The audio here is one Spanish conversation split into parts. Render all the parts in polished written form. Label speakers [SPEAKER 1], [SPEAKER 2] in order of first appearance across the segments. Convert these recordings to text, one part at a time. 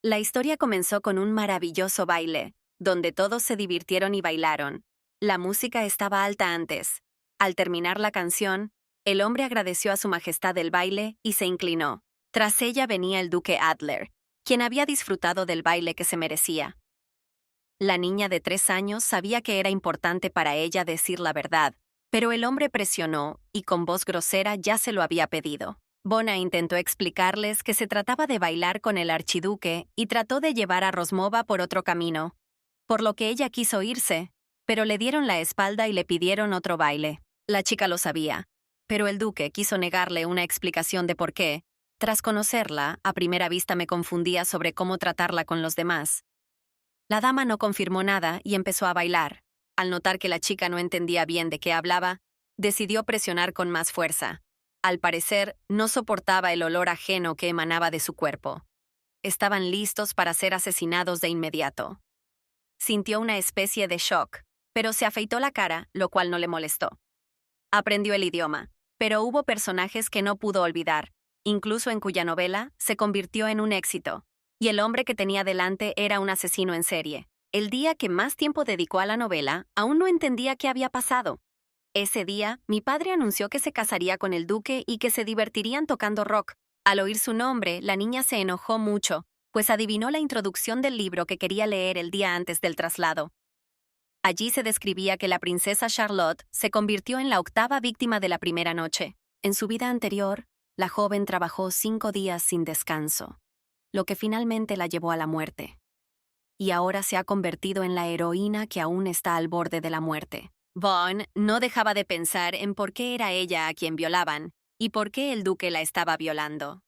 [SPEAKER 1] La historia comenzó con un maravilloso baile, donde todos se divirtieron y bailaron. La música estaba alta antes. Al terminar la canción, el hombre agradeció a su majestad el baile y se inclinó. Tras ella venía el duque Adler, quien había disfrutado del baile que se merecía. La niña de 3 años sabía que era importante para ella decir la verdad, pero el hombre presionó y con voz grosera ya se lo había pedido. Bona intentó explicarles que se trataba de bailar con el archiduque y trató de llevar a Rosmova por otro camino, por lo que ella quiso irse, pero le dieron la espalda y le pidieron otro baile. La chica lo sabía, pero el duque quiso negarle una explicación de por qué. Tras conocerla, a primera vista me confundía sobre cómo tratarla con los demás. La dama no confirmó nada y empezó a bailar. Al notar que la chica no entendía bien de qué hablaba, decidió presionar con más fuerza. Al parecer, no soportaba el olor ajeno que emanaba de su cuerpo. Estaban listos para ser asesinados de inmediato. Sintió una especie de shock, pero se afeitó la cara, lo cual no le molestó. Aprendió el idioma, pero hubo personajes que no pudo olvidar, incluso en cuya novela se convirtió en un éxito, y el hombre que tenía delante era un asesino en serie. El día que más tiempo dedicó a la novela, aún no entendía qué había pasado. Ese día, mi padre anunció que se casaría con el duque y que se divertirían tocando rock. Al oír su nombre, la niña se enojó mucho, pues adivinó la introducción del libro que quería leer el día antes del traslado. Allí se describía que la princesa Charlotte se convirtió en la 8ª víctima de la primera noche. En su vida anterior, la joven trabajó 5 días sin descanso, lo que finalmente la llevó a la muerte. Y ahora se ha convertido en la heroína que aún está al borde de la muerte. Vaughn no dejaba de pensar en por qué era ella a quien violaban y por qué el duque la estaba violando.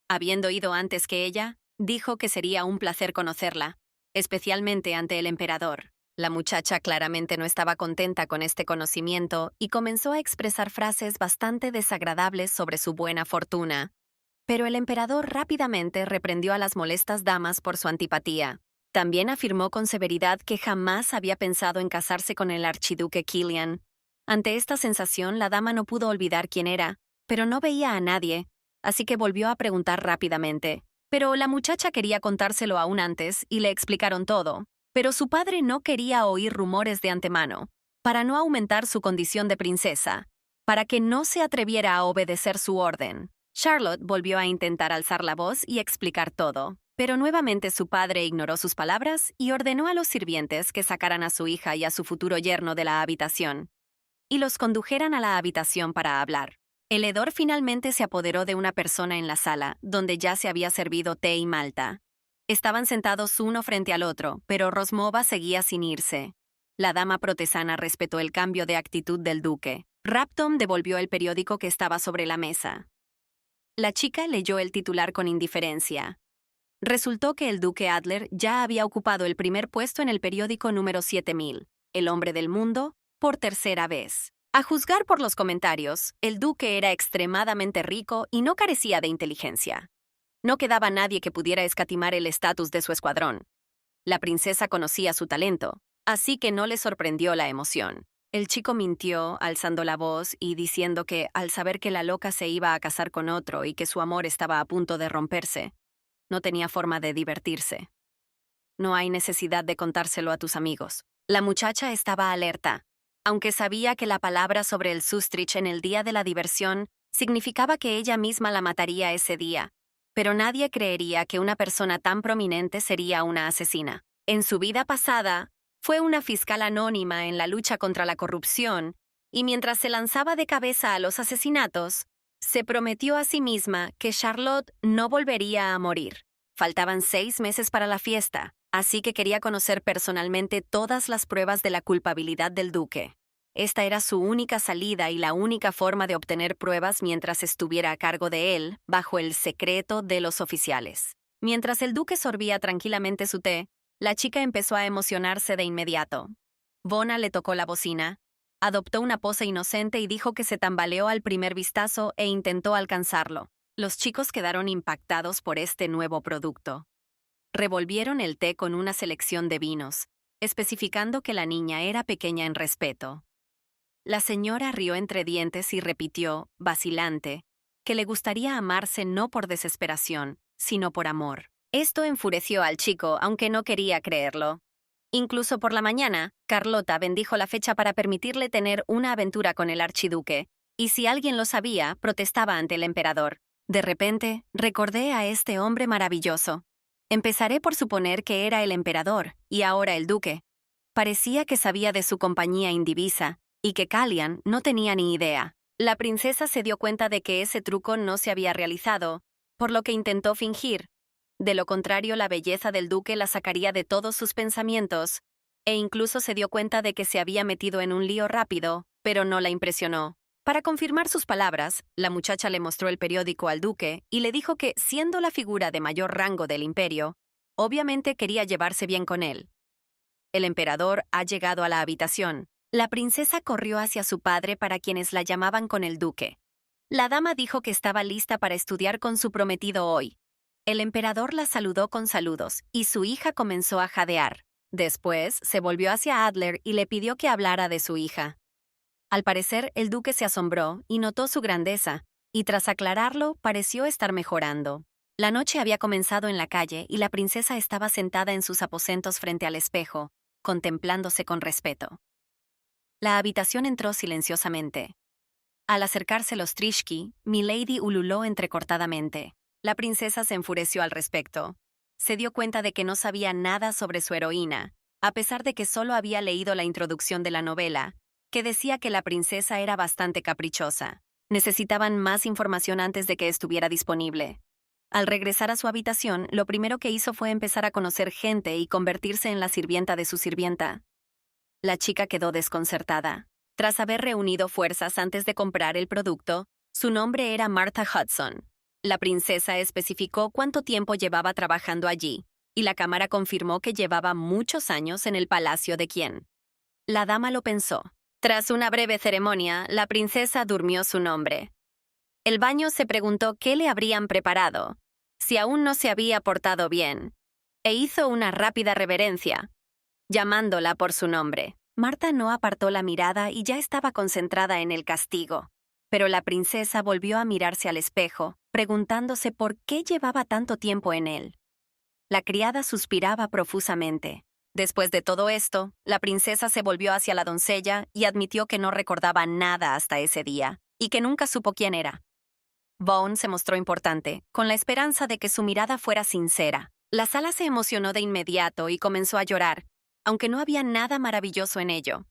[SPEAKER 1] Habiendo ido antes que ella, dijo que sería un placer conocerla, especialmente ante el emperador. La muchacha claramente no estaba contenta con este conocimiento y comenzó a expresar frases bastante desagradables sobre su buena fortuna. Pero el emperador rápidamente reprendió a las molestas damas por su antipatía. También afirmó con severidad que jamás había pensado en casarse con el archiduque Kilian. Ante esta sensación, la dama no pudo olvidar quién era, pero no veía a nadie, así que volvió a preguntar rápidamente. Pero la muchacha quería contárselo aún antes y le explicaron todo. Pero su padre no quería oír rumores de antemano, para no aumentar su condición de princesa, para que no se atreviera a obedecer su orden. Charlotte volvió a intentar alzar la voz y explicar todo, pero nuevamente su padre ignoró sus palabras y ordenó a los sirvientes que sacaran a su hija y a su futuro yerno de la habitación, y los condujeran a la habitación para hablar. El hedor finalmente se apoderó de una persona en la sala, donde ya se había servido té y malta. Estaban sentados uno frente al otro, pero Rosmova seguía sin irse. La dama protesana respetó el cambio de actitud del duque. Rapton devolvió el periódico que estaba sobre la mesa. La chica leyó el titular con indiferencia. Resultó que el duque Adler ya había ocupado el primer puesto en el periódico número 7000, El Hombre del Mundo, por 3.ª vez. A juzgar por los comentarios, el duque era extremadamente rico y no carecía de inteligencia. No quedaba nadie que pudiera escatimar el estatus de su escuadrón. La princesa conocía su talento, así que no le sorprendió la emoción. El chico mintió, alzando la voz y diciendo que, al saber que la loca se iba a casar con otro y que su amor estaba a punto de romperse, no tenía forma de divertirse. No hay necesidad de contárselo a tus amigos. La muchacha estaba alerta, aunque sabía que la palabra sobre el Sustrich en el día de la diversión significaba que ella misma la mataría ese día. Pero nadie creería que una persona tan prominente sería una asesina. En su vida pasada, fue una fiscal anónima en la lucha contra la corrupción, y mientras se lanzaba de cabeza a los asesinatos, se prometió a sí misma que Charlotte no volvería a morir. Faltaban 6 meses para la fiesta, así que quería conocer personalmente todas las pruebas de la culpabilidad del duque. Esta era su única salida y la única forma de obtener pruebas mientras estuviera a cargo de él, bajo el secreto de los oficiales. Mientras el duque sorbía tranquilamente su té, la chica empezó a emocionarse de inmediato. Bona le tocó la bocina, adoptó una pose inocente y dijo que se tambaleó al primer vistazo e intentó alcanzarlo. Los chicos quedaron impactados por este nuevo producto. Revolvieron el té con una selección de vinos, especificando que la niña era pequeña en respeto. La señora rió entre dientes y repitió, vacilante, que le gustaría amarse no por desesperación, sino por amor. Esto enfureció al chico, aunque no quería creerlo. Incluso por la mañana, Carlota bendijo la fecha para permitirle tener una aventura con el archiduque, y si alguien lo sabía, protestaba ante el emperador. De repente, recordé a este hombre maravilloso. Empezaré por suponer que era el emperador, y ahora el duque. Parecía que sabía de su compañía indivisa, y que Callian no tenía ni idea. La princesa se dio cuenta de que ese truco no se había realizado, por lo que intentó fingir. De lo contrario, la belleza del duque la sacaría de todos sus pensamientos, e incluso se dio cuenta de que se había metido en un lío rápido, pero no la impresionó. Para confirmar sus palabras, la muchacha le mostró el periódico al duque y le dijo que, siendo la figura de mayor rango del imperio, obviamente quería llevarse bien con él. El emperador ha llegado a la habitación. La princesa corrió hacia su padre, para quienes la llamaban con el duque. La dama dijo que estaba lista para estudiar con su prometido hoy. El emperador la saludó con saludos, y su hija comenzó a jadear. Después, se volvió hacia Adler y le pidió que hablara de su hija. Al parecer, el duque se asombró y notó su grandeza, y tras aclararlo, pareció estar mejorando. La noche había comenzado en la calle y la princesa estaba sentada en sus aposentos frente al espejo, contemplándose con respeto. La habitación entró silenciosamente. Al acercarse los Trishki, Milady ululó entrecortadamente. La princesa se enfureció al respecto. Se dio cuenta de que no sabía nada sobre su heroína, a pesar de que solo había leído la introducción de la novela, que decía que la princesa era bastante caprichosa. Necesitaban más información antes de que estuviera disponible. Al regresar a su habitación, lo primero que hizo fue empezar a conocer gente y convertirse en la sirvienta de su sirvienta. La chica quedó desconcertada. Tras haber reunido fuerzas antes de comprar el producto, su nombre era Martha Hudson. La princesa especificó cuánto tiempo llevaba trabajando allí, y la cámara confirmó que llevaba muchos años en el palacio de Qien. La dama lo pensó. Tras una breve ceremonia, la princesa durmió su nombre. El baño se preguntó qué le habrían preparado, si aún no se había portado bien, e hizo una rápida reverencia, llamándola por su nombre. Marta no apartó la mirada y ya estaba concentrada en el castigo. Pero la princesa volvió a mirarse al espejo, preguntándose por qué llevaba tanto tiempo en él. La criada suspiraba profusamente. Después de todo esto, la princesa se volvió hacia la doncella y admitió que no recordaba nada hasta ese día, y que nunca supo quién era. Vaughn se mostró importante, con la esperanza de que su mirada fuera sincera. La sala se emocionó de inmediato y comenzó a llorar, aunque no había nada maravilloso en ello.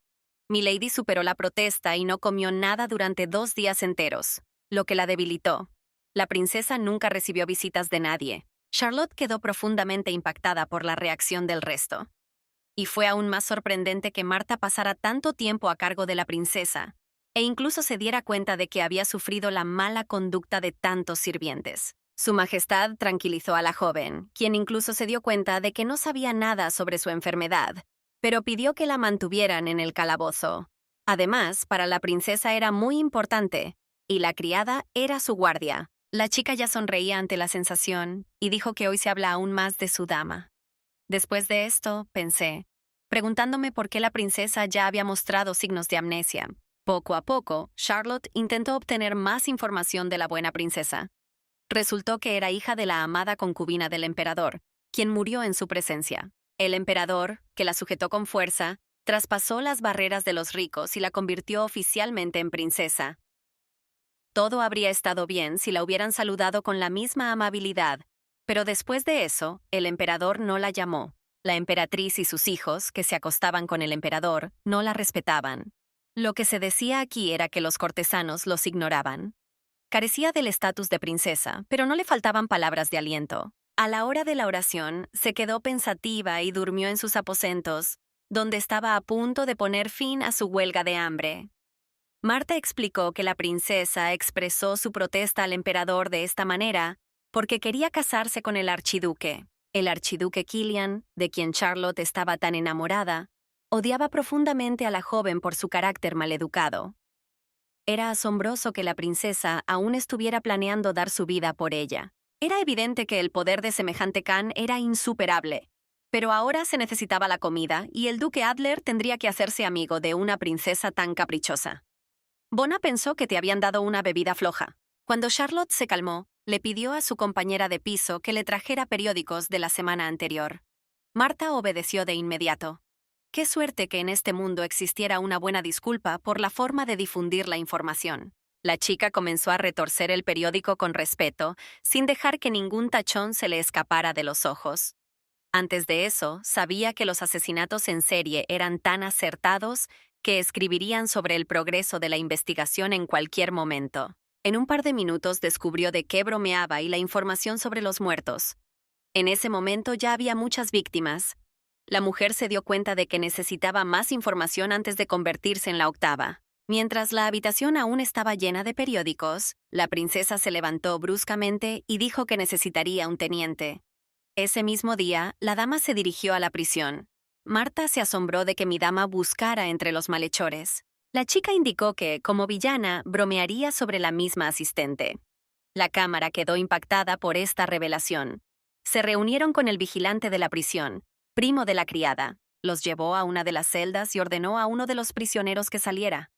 [SPEAKER 1] Milady superó la protesta y no comió nada durante 2 días enteros, lo que la debilitó. La princesa nunca recibió visitas de nadie. Charlotte quedó profundamente impactada por la reacción del resto. Y fue aún más sorprendente que Marta pasara tanto tiempo a cargo de la princesa, e incluso se diera cuenta de que había sufrido la mala conducta de tantos sirvientes. Su Majestad tranquilizó a la joven, quien incluso se dio cuenta de que no sabía nada sobre su enfermedad, pero pidió que la mantuvieran en el calabozo. Además, para la princesa era muy importante, y la criada era su guardia. La chica ya sonreía ante la sensación y dijo que hoy se habla aún más de su dama. Después de esto, pensé, preguntándome por qué la princesa ya había mostrado signos de amnesia. Poco a poco, Charlotte intentó obtener más información de la buena princesa. Resultó que era hija de la amada concubina del emperador, quien murió en su presencia. El emperador, que la sujetó con fuerza, traspasó las barreras de los ricos y la convirtió oficialmente en princesa. Todo habría estado bien si la hubieran saludado con la misma amabilidad, pero después de eso, el emperador no la llamó. La emperatriz y sus hijos, que se acostaban con el emperador, no la respetaban. Lo que se decía aquí era que los cortesanos los ignoraban. Carecía del estatus de princesa, pero no le faltaban palabras de aliento. A la hora de la oración, se quedó pensativa y durmió en sus aposentos, donde estaba a punto de poner fin a su huelga de hambre. Marta explicó que la princesa expresó su protesta al emperador de esta manera porque quería casarse con el archiduque. El archiduque Kilian, de quien Charlotte estaba tan enamorada, odiaba profundamente a la joven por su carácter maleducado. Era asombroso que la princesa aún estuviera planeando dar su vida por ella. Era evidente que el poder de semejante can era insuperable. Pero ahora se necesitaba la comida y el duque Adler tendría que hacerse amigo de una princesa tan caprichosa. Bona pensó que te habían dado una bebida floja. Cuando Charlotte se calmó, Le pidió a su compañera de piso que le trajera periódicos de la semana anterior. Marta obedeció de inmediato. Qué suerte que en este mundo existiera una buena disculpa por la forma de difundir la información. La chica comenzó a retorcer el periódico con respeto, sin dejar que ningún tachón se le escapara de los ojos. Antes de eso, sabía que los asesinatos en serie eran tan acertados que escribirían sobre el progreso de la investigación en cualquier momento. En un par de minutos descubrió de qué bromeaba y la información sobre los muertos. En ese momento ya había muchas víctimas. La mujer se dio cuenta de que necesitaba más información antes de convertirse en la octava. Mientras la habitación aún estaba llena de periódicos, la princesa se levantó bruscamente y dijo que necesitaría un teniente. Ese mismo día, la dama se dirigió a la prisión. Marta se asombró de que mi dama buscara entre los malhechores. La chica indicó que, como villana, bromearía sobre la misma asistente. La cámara quedó impactada por esta revelación. Se reunieron con el vigilante de la prisión, primo de la criada. Los llevó a una de las celdas y ordenó a uno de los prisioneros que saliera.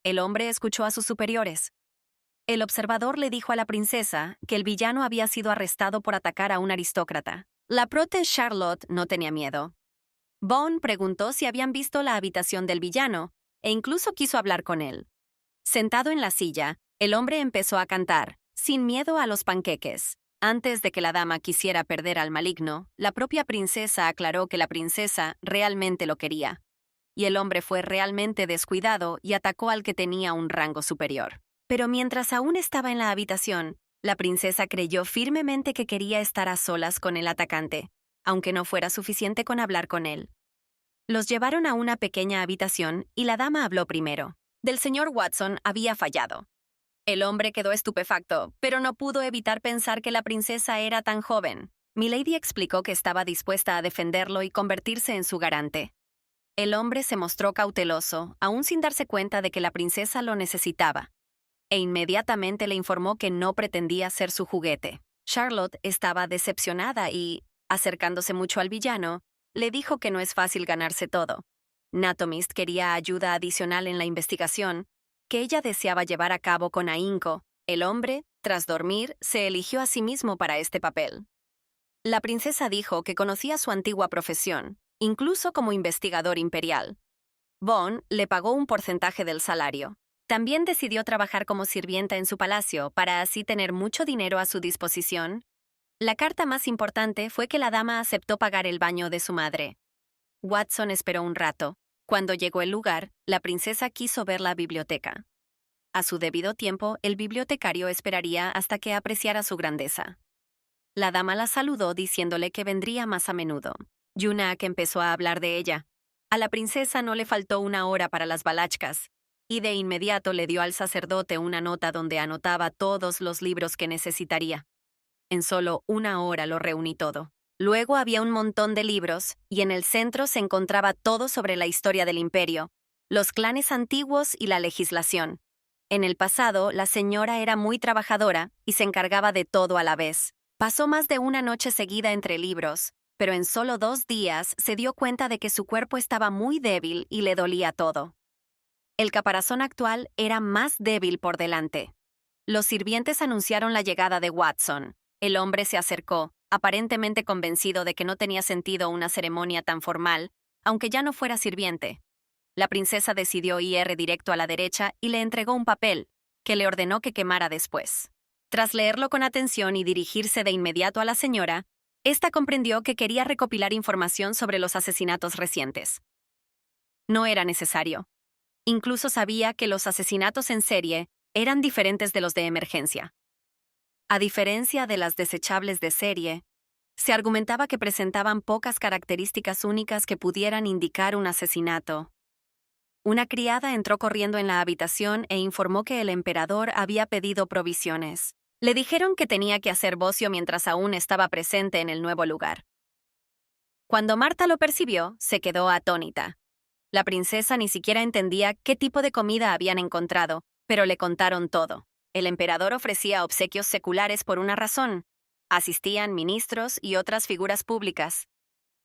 [SPEAKER 1] El hombre escuchó a sus superiores. El observador le dijo a la princesa que el villano había sido arrestado por atacar a un aristócrata. La prote Charlotte no tenía miedo. Bond preguntó si habían visto la habitación del villano, e incluso quiso hablar con él. Sentado en la silla, el hombre empezó a cantar, sin miedo a los panqueques. Antes de que la dama quisiera perder al maligno, la propia princesa aclaró que la princesa realmente lo quería. Y el hombre fue realmente descuidado y atacó al que tenía un rango superior. Pero mientras aún estaba en la habitación, la princesa creyó firmemente que quería estar a solas con el atacante, aunque no fuera suficiente con hablar con él. Los llevaron a una pequeña habitación y la dama habló primero. Del señor Watson había fallado. El hombre quedó estupefacto, pero no pudo evitar pensar que la princesa era tan joven. Milady explicó que estaba dispuesta a defenderlo y convertirse en su garante. El hombre se mostró cauteloso, aún sin darse cuenta de que la princesa lo necesitaba, e inmediatamente le informó que no pretendía ser su juguete. Charlotte estaba decepcionada y, acercándose mucho al villano, le dijo que no es fácil ganarse todo. Natomist quería ayuda adicional en la investigación, que ella deseaba llevar a cabo con ahínco. El hombre, tras dormir, se eligió a sí mismo para este papel. La princesa dijo que conocía su antigua profesión, incluso como investigador imperial. Bond le pagó un porcentaje del salario. También decidió trabajar como sirvienta en su palacio para así tener mucho dinero a su disposición. La carta más importante fue que la dama aceptó pagar el baño de su madre. Watson esperó un rato. Cuando llegó el lugar, la princesa quiso ver la biblioteca. A su debido tiempo, el bibliotecario esperaría hasta que apreciara su grandeza. La dama la saludó diciéndole que vendría más a menudo. Yunak empezó a hablar de ella. A la princesa no le faltó una hora para las balachkas, y de inmediato le dio al sacerdote una nota donde anotaba todos los libros que necesitaría. En solo una hora lo reuní todo. Luego había un montón de libros, y en el centro se encontraba todo sobre la historia del imperio, los clanes antiguos y la legislación. En el pasado, la señora era muy trabajadora y se encargaba de todo a la vez. Pasó más de una noche seguida entre libros, pero en solo 2 días se dio cuenta de que su cuerpo estaba muy débil y le dolía todo. El caparazón actual era más débil por delante. Los sirvientes anunciaron la llegada de Watson. El hombre se acercó, aparentemente convencido de que no tenía sentido una ceremonia tan formal, aunque ya no fuera sirviente. La princesa decidió ir directo a la derecha y le entregó un papel, que le ordenó que quemara después. Tras leerlo con atención y dirigirse de inmediato a la señora, ésta comprendió que quería recopilar información sobre los asesinatos recientes. No era necesario. Incluso sabía que los asesinatos en serie eran diferentes de los de emergencia. A diferencia de las desechables de serie, se argumentaba que presentaban pocas características únicas que pudieran indicar un asesinato. Una criada entró corriendo en la habitación e informó que el emperador había pedido provisiones. Le dijeron que tenía que hacer bocio mientras aún estaba presente en el nuevo lugar. Cuando Marta lo percibió, se quedó atónita. La princesa ni siquiera entendía qué tipo de comida habían encontrado, pero le contaron todo. El emperador ofrecía obsequios seculares por una razón. Asistían ministros y otras figuras públicas.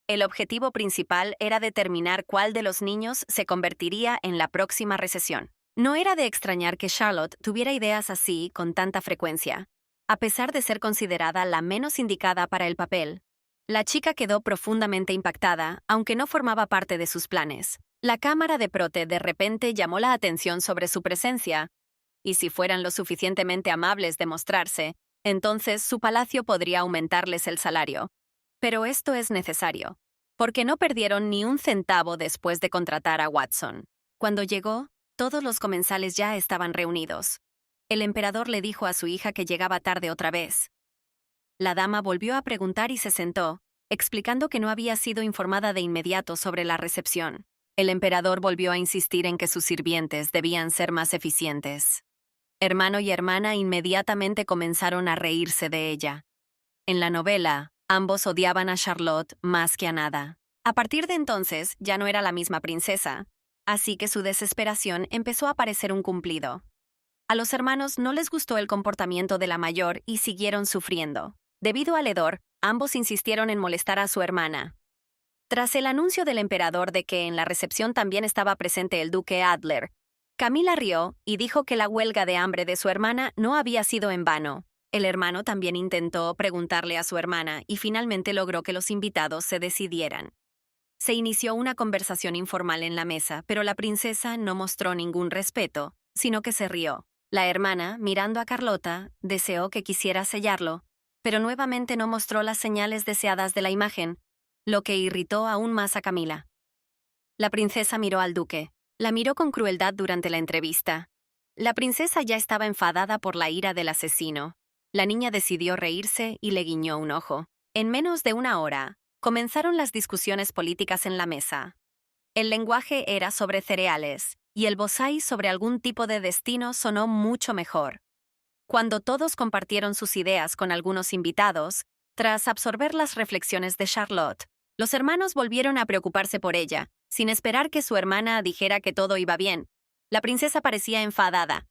[SPEAKER 1] El objetivo principal era determinar cuál de los niños se convertiría en la próxima recesión. No era de extrañar que Charlotte tuviera ideas así con tanta frecuencia. A pesar de ser considerada la menos indicada para el papel, la chica quedó profundamente impactada, aunque no formaba parte de sus planes. La cámara de Prote de repente llamó la atención sobre su presencia, y si fueran lo suficientemente amables de mostrarse, entonces su palacio podría aumentarles el salario. Pero esto es necesario, porque no perdieron ni un centavo después de contratar a Watson. Cuando llegó, todos los comensales ya estaban reunidos. El emperador le dijo a su hija que llegaba tarde otra vez. La dama volvió a preguntar y se sentó, explicando que no había sido informada de inmediato sobre la recepción. El emperador volvió a insistir en que sus sirvientes debían ser más eficientes. Hermano y hermana inmediatamente comenzaron a reírse de ella. En la novela, ambos odiaban a Charlotte más que a nada. A partir de entonces, ya no era la misma princesa, así que su desesperación empezó a parecer un cumplido. A los hermanos no les gustó el comportamiento de la mayor y siguieron sufriendo. Debido al hedor, ambos insistieron en molestar a su hermana. Tras el anuncio del emperador de que en la recepción también estaba presente el duque Adler, Camila rió y dijo que la huelga de hambre de su hermana no había sido en vano. El hermano también intentó preguntarle a su hermana y finalmente logró que los invitados se decidieran. Se inició una conversación informal en la mesa, pero la princesa no mostró ningún respeto, sino que se rió. La hermana, mirando a Carlota, deseó que quisiera sellarlo, pero nuevamente no mostró las señales deseadas de la imagen, lo que irritó aún más a Camila. La princesa miró al duque. La miró con crueldad durante la entrevista. La princesa ya estaba enfadada por la ira del asesino. La niña decidió reírse y le guiñó un ojo. En menos de una hora, comenzaron las discusiones políticas en la mesa. El lenguaje era sobre cereales, y el bozai sobre algún tipo de destino sonó mucho mejor. Cuando todos compartieron sus ideas con algunos invitados, tras absorber las reflexiones de Charlotte, los hermanos volvieron a preocuparse por ella, sin esperar que su hermana dijera que todo iba bien. La princesa parecía enfadada.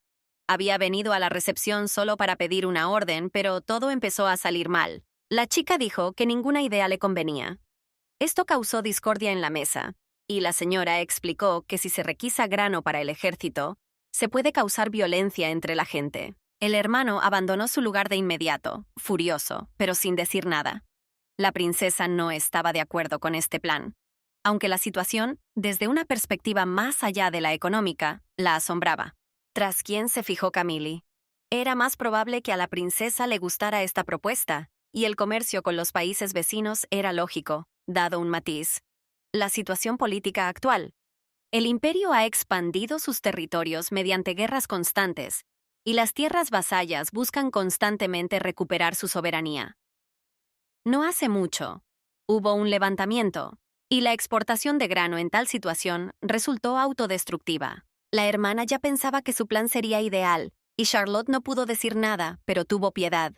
[SPEAKER 1] Había venido a la recepción solo para pedir una orden, pero todo empezó a salir mal. La chica dijo que ninguna idea le convenía. Esto causó discordia en la mesa, y la señora explicó que si se requisa grano para el ejército, se puede causar violencia entre la gente. El hermano abandonó su lugar de inmediato, furioso, pero sin decir nada. La princesa no estaba de acuerdo con este plan, aunque la situación, desde una perspectiva más allá de la económica, la asombraba. ¿Tras quién se fijó Camille? Era más probable que a la princesa le gustara esta propuesta, y el comercio con los países vecinos era lógico, dado un matiz. La situación política actual. El imperio ha expandido sus territorios mediante guerras constantes, y las tierras vasallas buscan constantemente recuperar su soberanía. No hace mucho, hubo un levantamiento, y la exportación de grano en tal situación resultó autodestructiva. La hermana ya pensaba que su plan sería ideal, y Charlotte no pudo decir nada, pero tuvo piedad.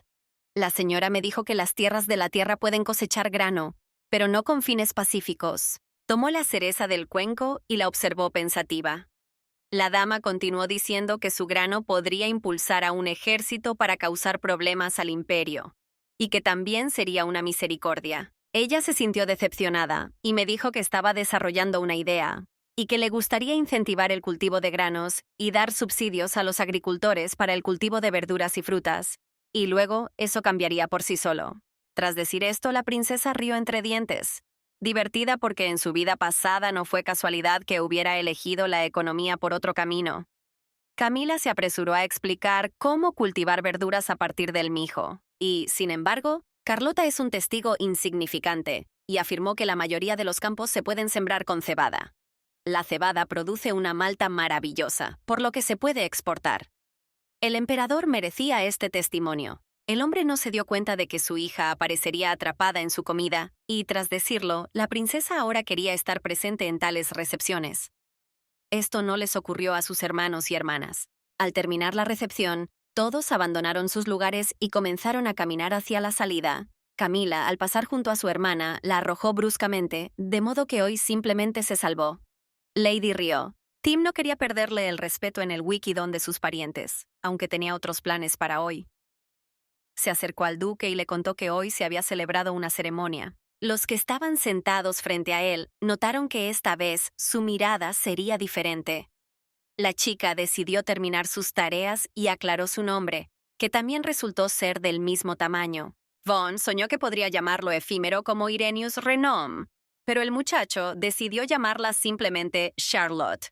[SPEAKER 1] La señora me dijo que las tierras de la tierra pueden cosechar grano, pero no con fines pacíficos. Tomó la cereza del cuenco y la observó pensativa. La dama continuó diciendo que su grano podría impulsar a un ejército para causar problemas al imperio, y que también sería una misericordia. Ella se sintió decepcionada y me dijo que estaba desarrollando una idea, y que le gustaría incentivar el cultivo de granos y dar subsidios a los agricultores para el cultivo de verduras y frutas, y luego eso cambiaría por sí solo. Tras decir esto, la princesa rió entre dientes, divertida porque en su vida pasada no fue casualidad que hubiera elegido la economía por otro camino. Camila se apresuró a explicar cómo cultivar verduras a partir del mijo, y, sin embargo, Carlota es un testigo insignificante, y afirmó que la mayoría de los campos se pueden sembrar con cebada. La cebada produce una malta maravillosa, por lo que se puede exportar. El emperador merecía este testimonio. El hombre no se dio cuenta de que su hija aparecería atrapada en su comida, y tras decirlo, la princesa ahora quería estar presente en tales recepciones. Esto no les ocurrió a sus hermanos y hermanas. Al terminar la recepción, todos abandonaron sus lugares y comenzaron a caminar hacia la salida. Camila, al pasar junto a su hermana, la arrojó bruscamente, de modo que hoy simplemente se salvó. Lady rió. Tim no quería perderle el respeto en el wikidón de sus parientes, aunque tenía otros planes para hoy. Se acercó al duque y le contó que hoy se había celebrado una ceremonia. Los que estaban sentados frente a él notaron que esta vez su mirada sería diferente. La chica decidió terminar sus tareas y aclaró su nombre, que también resultó ser del mismo tamaño. Vaughn soñó que podría llamarlo efímero como Irenaeus Renom, pero el muchacho decidió llamarla simplemente Charlotte.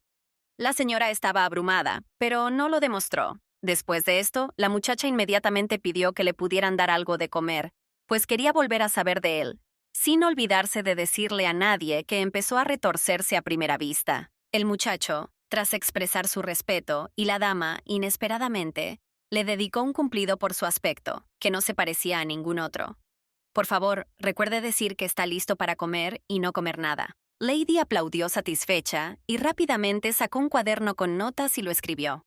[SPEAKER 1] La señora estaba abrumada, pero no lo demostró. Después de esto, la muchacha inmediatamente pidió que le pudieran dar algo de comer, pues quería volver a saber de él, sin olvidarse de decirle a nadie que empezó a retorcerse a primera vista. El muchacho, tras expresar su respeto, y la dama, inesperadamente, le dedicó un cumplido por su aspecto, que no se parecía a ningún otro. Por favor, recuerde decir que está listo para comer y no comer nada. Lady aplaudió satisfecha y rápidamente sacó un cuaderno con notas y lo escribió.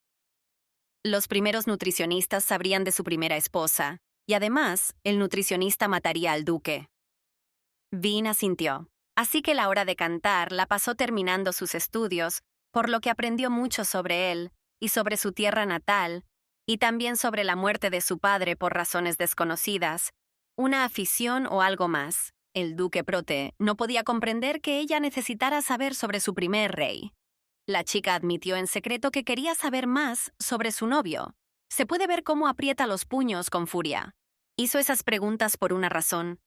[SPEAKER 1] Los primeros nutricionistas sabrían de su primera esposa, y además, el nutricionista mataría al duque. Vin asintió. Así que la hora de cantar la pasó terminando sus estudios, por lo que aprendió mucho sobre él y sobre su tierra natal, y también sobre la muerte de su padre por razones desconocidas, una afición o algo más. El duque Prote no podía comprender que ella necesitara saber sobre su primer rey. La chica admitió en secreto que quería saber más sobre su novio. Se puede ver cómo aprieta los puños con furia. Hizo esas preguntas por una razón.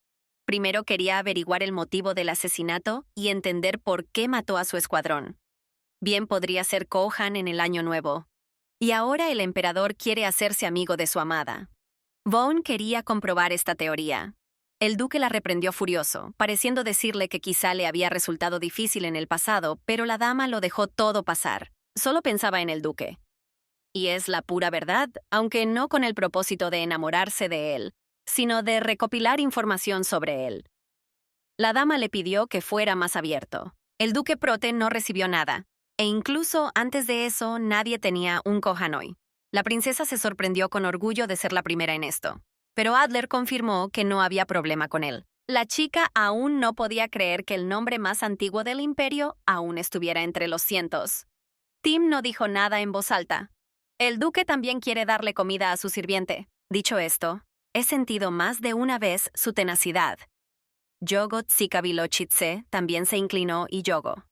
[SPEAKER 1] Primero quería averiguar el motivo del asesinato y entender por qué mató a su escuadrón. Bien podría ser Kohan en el Año Nuevo. Y ahora el emperador quiere hacerse amigo de su amada. Vaughn quería comprobar esta teoría. El duque la reprendió furioso, pareciendo decirle que quizá le había resultado difícil en el pasado, pero la dama lo dejó todo pasar. Solo pensaba en el duque. Y es la pura verdad, aunque no con el propósito de enamorarse de él, sino de recopilar información sobre él. La dama le pidió que fuera más abierto. El duque Prote no recibió nada, e incluso antes de eso nadie tenía un Kohanoi. La princesa se sorprendió con orgullo de ser la primera en esto, pero Adler confirmó que no había problema con él. La chica aún no podía creer que el nombre más antiguo del imperio aún estuviera entre los cientos. Tim no dijo nada en voz alta. El duque también quiere darle comida a su sirviente. Dicho esto, he sentido más de una vez su tenacidad. Yogo Tsikabilochitse también se inclinó y Yogo.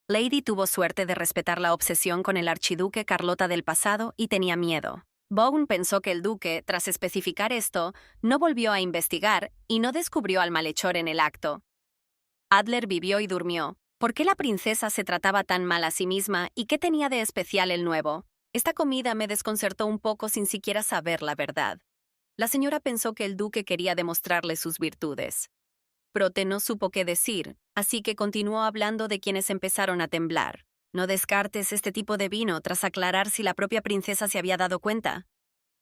[SPEAKER 1] Lady tuvo suerte de respetar la obsesión con el archiduque Carlota del pasado y tenía miedo. Vaughn pensó que el duque, tras especificar esto, no volvió a investigar y no descubrió al malhechor en el acto. Adler vivió y durmió. ¿Por qué la princesa se trataba tan mal a sí misma y qué tenía de especial el nuevo? Esta comida me desconcertó un poco sin siquiera saber la verdad. La señora pensó que el duque quería demostrarle sus virtudes. Prote no supo qué decir, así que continuó hablando de quienes empezaron a temblar. No descartes este tipo de vino tras aclarar si la propia princesa se había dado cuenta.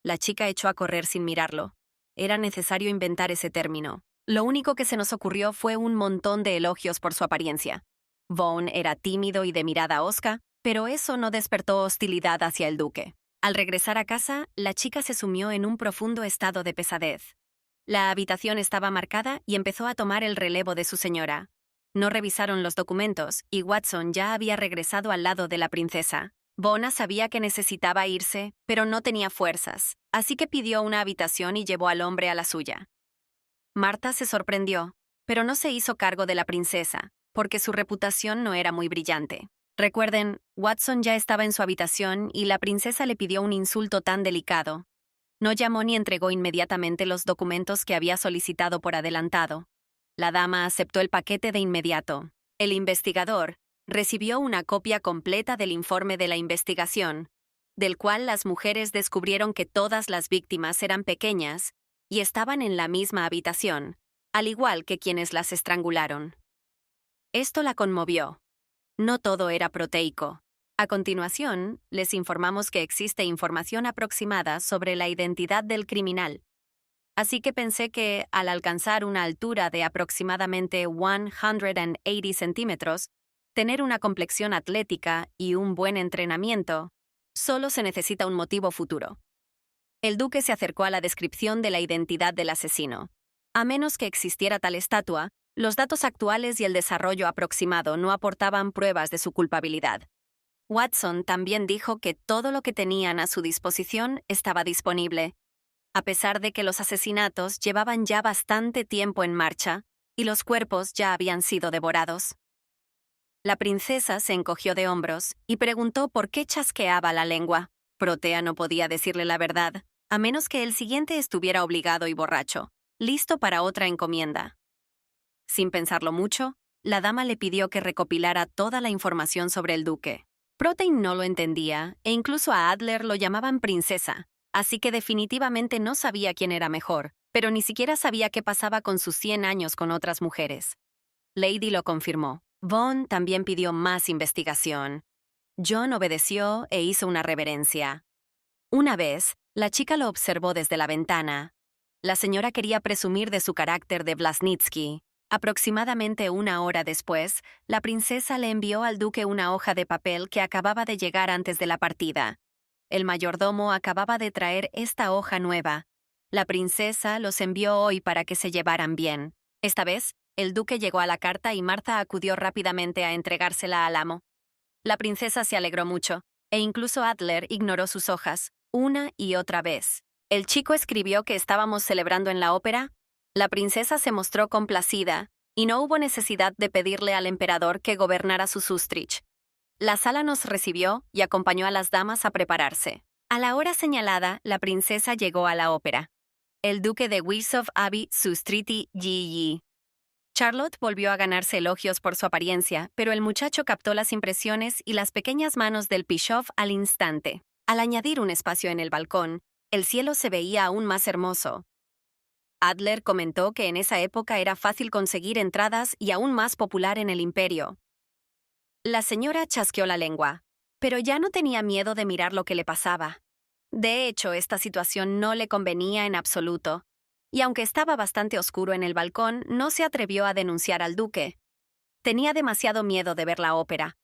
[SPEAKER 1] La chica echó a correr sin mirarlo. Era necesario inventar ese término. Lo único que se nos ocurrió fue un montón de elogios por su apariencia. Vaughn era tímido y de mirada hosca, pero eso no despertó hostilidad hacia el duque. Al regresar a casa, la chica se sumió en un profundo estado de pesadez. La habitación estaba marcada y empezó a tomar el relevo de su señora. No revisaron los documentos y Watson ya había regresado al lado de la princesa. Bona sabía que necesitaba irse, pero no tenía fuerzas, así que pidió una habitación y llevó al hombre a la suya. Marta se sorprendió, pero no se hizo cargo de la princesa, porque su reputación no era muy brillante. Recuerden, Watson ya estaba en su habitación y la princesa le pidió un insulto tan delicado. No llamó ni entregó inmediatamente los documentos que había solicitado por adelantado. La dama aceptó el paquete de inmediato. El investigador recibió una copia completa del informe de la investigación, del cual las mujeres descubrieron que todas las víctimas eran pequeñas y estaban en la misma habitación, al igual que quienes las estrangularon. Esto la conmovió. No todo era proteico. A continuación, les informamos que existe información aproximada sobre la identidad del criminal. Así que pensé que, al alcanzar una altura de aproximadamente 180 centímetros, tener una complexión atlética y un buen entrenamiento, solo se necesita un motivo futuro. El duque se acercó a la descripción de la identidad del asesino. A menos que existiera tal estatua, los datos actuales y el desarrollo aproximado no aportaban pruebas de su culpabilidad. Watson también dijo que todo lo que tenían a su disposición estaba disponible, a pesar de que los asesinatos llevaban ya bastante tiempo en marcha y los cuerpos ya habían sido devorados. La princesa se encogió de hombros y preguntó por qué chasqueaba la lengua. Protea no podía decirle la verdad, a menos que el siguiente estuviera obligado y borracho, listo para otra encomienda. Sin pensarlo mucho, la dama le pidió que recopilara toda la información sobre el duque. Protein no lo entendía, e incluso a Adler lo llamaban princesa, así que definitivamente no sabía quién era mejor, pero ni siquiera sabía qué pasaba con sus 100 años con otras mujeres. Lady lo confirmó. Vaughn también pidió más investigación. John obedeció e hizo una reverencia. Una vez, la chica lo observó desde la ventana. La señora quería presumir de su carácter de Vlasnitsky. Aproximadamente una hora después, la princesa le envió al duque una hoja de papel que acababa de llegar antes de la partida. El mayordomo acababa de traer esta hoja nueva. La princesa los envió hoy para que se llevaran bien. Esta vez, el duque llegó a la carta y Martha acudió rápidamente a entregársela al amo. La princesa se alegró mucho, e incluso Adler ignoró sus hojas, una y otra vez. El chico escribió que estábamos celebrando en la ópera. La princesa se mostró complacida, y no hubo necesidad de pedirle al emperador que gobernara su Sustrich. La sala nos recibió y acompañó a las damas a prepararse. A la hora señalada, la princesa llegó a la ópera. El duque de Wisów Abbey Sustriti Yi. Charlotte volvió a ganarse elogios por su apariencia, pero el muchacho captó las impresiones y las pequeñas manos del Bischoff al instante. Al añadir un espacio en el balcón, el cielo se veía aún más hermoso. Adler comentó que en esa época era fácil conseguir entradas y aún más popular en el imperio. La señora chasqueó la lengua, pero ya no tenía miedo de mirar lo que le pasaba. De hecho, esta situación no le convenía en absoluto, y aunque estaba bastante oscuro en el balcón, no se atrevió a denunciar al duque. Tenía demasiado miedo de ver la ópera.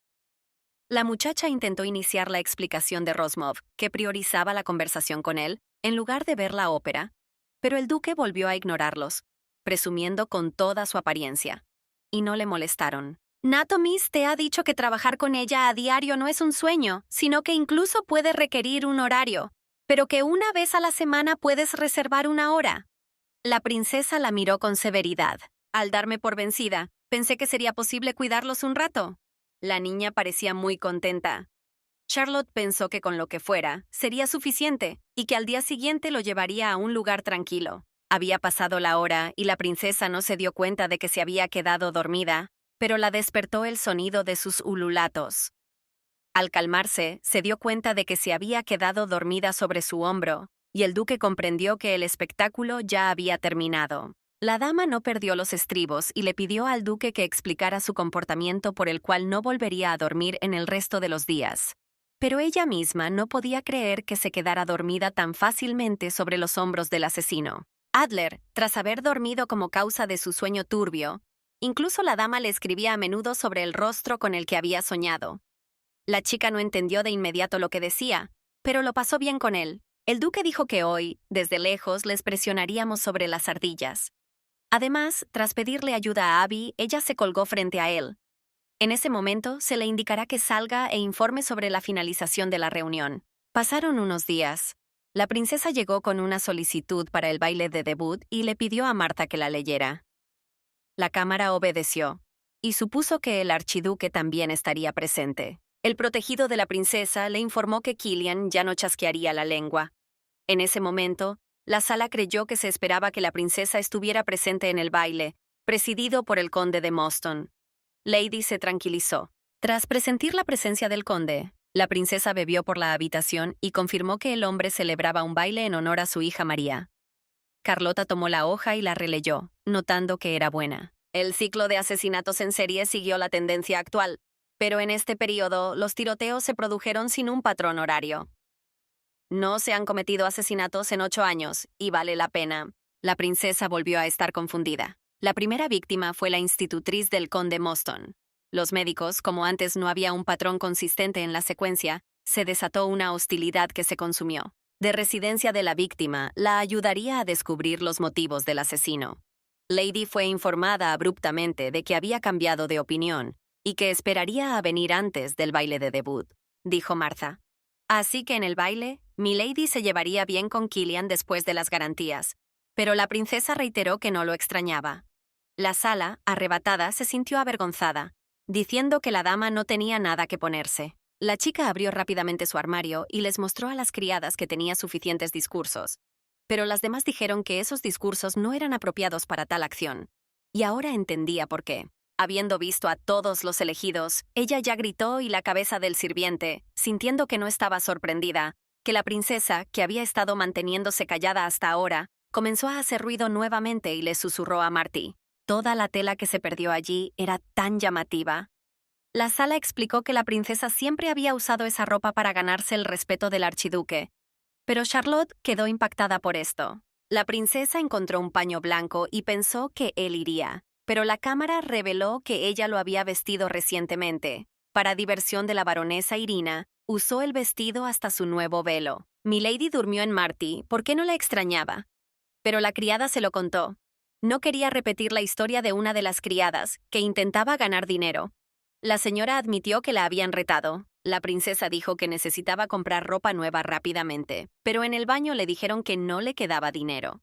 [SPEAKER 1] La muchacha intentó iniciar la explicación de Rosmov, que priorizaba la conversación con él, en lugar de ver la ópera, pero el duque volvió a ignorarlos, presumiendo con toda su apariencia. Y no le molestaron. Natomis te ha dicho que trabajar con ella a diario no es un sueño, sino que incluso puede requerir un horario, pero que una vez a la semana puedes reservar una hora. La princesa la miró con severidad. Al darme por vencida, pensé que sería posible cuidarlos un rato. La niña parecía muy contenta. Charlotte pensó que con lo que fuera, sería suficiente, y que al día siguiente lo llevaría a un lugar tranquilo. Había pasado la hora y la princesa no se dio cuenta de que se había quedado dormida, pero la despertó el sonido de sus ululatos. Al calmarse, se dio cuenta de que se había quedado dormida sobre su hombro, y el duque comprendió que el espectáculo ya había terminado. La dama no perdió los estribos y le pidió al duque que explicara su comportamiento por el cual no volvería a dormir en el resto de los días. Pero ella misma no podía creer que se quedara dormida tan fácilmente sobre los hombros del asesino. Adler, tras haber dormido como causa de su sueño turbio, incluso la dama le escribía a menudo sobre el rostro con el que había soñado. La chica no entendió de inmediato lo que decía, pero lo pasó bien con él. El duque dijo que hoy, desde lejos, les presionaríamos sobre las ardillas. Además, tras pedirle ayuda a Abby, ella se colgó frente a él. En ese momento, se le indicará que salga e informe sobre la finalización de la reunión. Pasaron unos días. La princesa llegó con una solicitud para el baile de debut y le pidió a Martha que la leyera. La cámara obedeció, y supuso que el archiduque también estaría presente. El protegido de la princesa le informó que Killian ya no chasquearía la lengua. En ese momento, la sala creyó que se esperaba que la princesa estuviera presente en el baile, presidido por el conde de Moston. Lady se tranquilizó. Tras presentir la presencia del conde, la princesa bebió por la habitación y confirmó que el hombre celebraba un baile en honor a su hija María. Carlota tomó la hoja y la releyó, notando que era buena. El ciclo de asesinatos en serie siguió la tendencia actual, pero en este periodo los tiroteos se produjeron sin un patrón horario. No se han cometido asesinatos en 8 años, y vale la pena. La princesa volvió a estar confundida. La primera víctima fue la institutriz del conde Moston. Los médicos, como antes no había un patrón consistente en la secuencia, se desató una hostilidad que se consumió. De residencia de la víctima, la ayudaría a descubrir los motivos del asesino. Lady fue informada abruptamente de que había cambiado de opinión y que esperaría a venir antes del baile de debut, dijo Martha. Así que en el baile, Milady se llevaría bien con Killian después de las garantías, pero la princesa reiteró que no lo extrañaba. La sala, arrebatada, se sintió avergonzada, diciendo que la dama no tenía nada que ponerse. La chica abrió rápidamente su armario y les mostró a las criadas que tenía suficientes discursos. Pero las demás dijeron que esos discursos no eran apropiados para tal acción. Y ahora entendía por qué. Habiendo visto a todos los elegidos, ella ya gritó y la cabeza del sirviente, sintiendo que no estaba sorprendida, que la princesa, que había estado manteniéndose callada hasta ahora, comenzó a hacer ruido nuevamente y le susurró a Marty. Toda la tela que se perdió allí era tan llamativa. La sala explicó que la princesa siempre había usado esa ropa para ganarse el respeto del archiduque. Pero Charlotte quedó impactada por esto. La princesa encontró un paño blanco y pensó que él iría, pero la cámara reveló que ella lo había vestido recientemente. Para diversión de la baronesa Irina, usó el vestido hasta su nuevo velo. Milady durmió en Marty, ¿por qué no la extrañaba? Pero la criada se lo contó. No quería repetir la historia de una de las criadas, que intentaba ganar dinero. La señora admitió que la habían retado. La princesa dijo que necesitaba comprar ropa nueva rápidamente, pero en el baño le dijeron que no le quedaba dinero.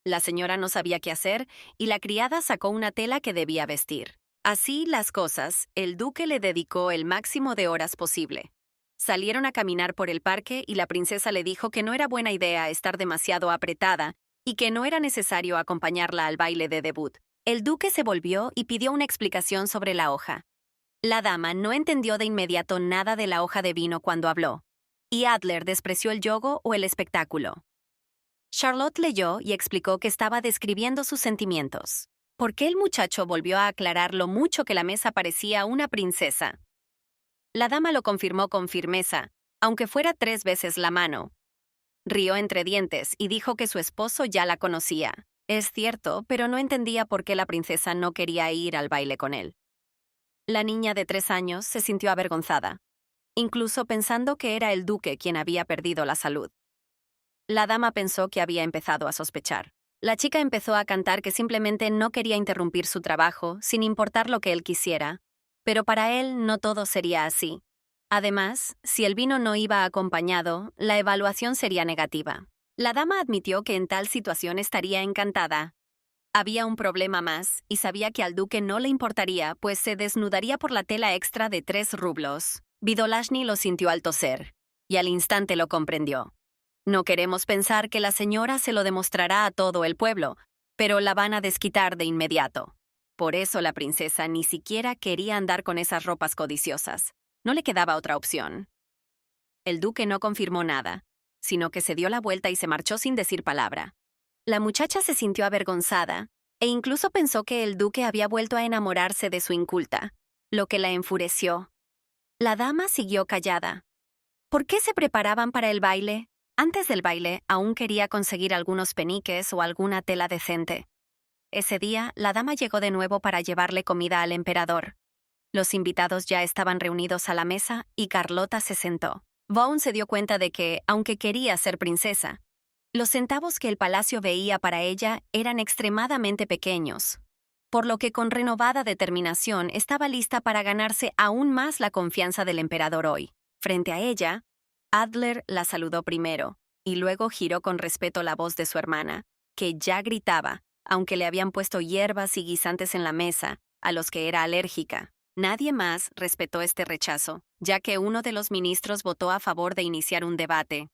[SPEAKER 1] La señora no sabía qué hacer y la criada sacó una tela que debía vestir. Así las cosas, el duque le dedicó el máximo de horas posible. Salieron a caminar por el parque y la princesa le dijo que no era buena idea estar demasiado apretada y que no era necesario acompañarla al baile de debut. El duque se volvió y pidió una explicación sobre la hoja. La dama no entendió de inmediato nada de la hoja de vino cuando habló, y Adler despreció el yogo o el espectáculo. Charlotte leyó y explicó que estaba describiendo sus sentimientos. ¿Por qué el muchacho volvió a aclarar lo mucho que la mesa parecía una princesa? La dama lo confirmó con firmeza, aunque fuera 3 veces la mano. Rió entre dientes y dijo que su esposo ya la conocía. Es cierto, pero no entendía por qué la princesa no quería ir al baile con él. La niña de 3 años se sintió avergonzada, incluso pensando que era el duque quien había perdido la salud. La dama pensó que había empezado a sospechar. La chica empezó a cantar que simplemente no quería interrumpir su trabajo, sin importar lo que él quisiera. Pero para él no todo sería así. Además, si el vino no iba acompañado, la evaluación sería negativa. La dama admitió que en tal situación estaría encantada. Había un problema más, y sabía que al duque no le importaría, pues se desnudaría por la tela extra de 3 rublos. Vidolashny lo sintió al toser, y al instante lo comprendió. No queremos pensar que la señora se lo demostrará a todo el pueblo, pero la van a desquitar de inmediato. Por eso la princesa ni siquiera quería andar con esas ropas codiciosas. No le quedaba otra opción. El duque no confirmó nada, sino que se dio la vuelta y se marchó sin decir palabra. La muchacha se sintió avergonzada e incluso pensó que el duque había vuelto a enamorarse de su inculta, lo que la enfureció. La dama siguió callada. ¿Por qué se preparaban para el baile? Antes del baile, aún quería conseguir algunos peniques o alguna tela decente. Ese día, la dama llegó de nuevo para llevarle comida al emperador. Los invitados ya estaban reunidos a la mesa y Carlota se sentó. Vaughn se dio cuenta de que, aunque quería ser princesa, los centavos que el palacio veía para ella eran extremadamente pequeños, por lo que con renovada determinación estaba lista para ganarse aún más la confianza del emperador hoy. Frente a ella, Adler la saludó primero, y luego giró con respeto la voz de su hermana, que ya gritaba, aunque le habían puesto hierbas y guisantes en la mesa, a los que era alérgica. Nadie más respetó este rechazo, ya que uno de los ministros votó a favor de iniciar un debate.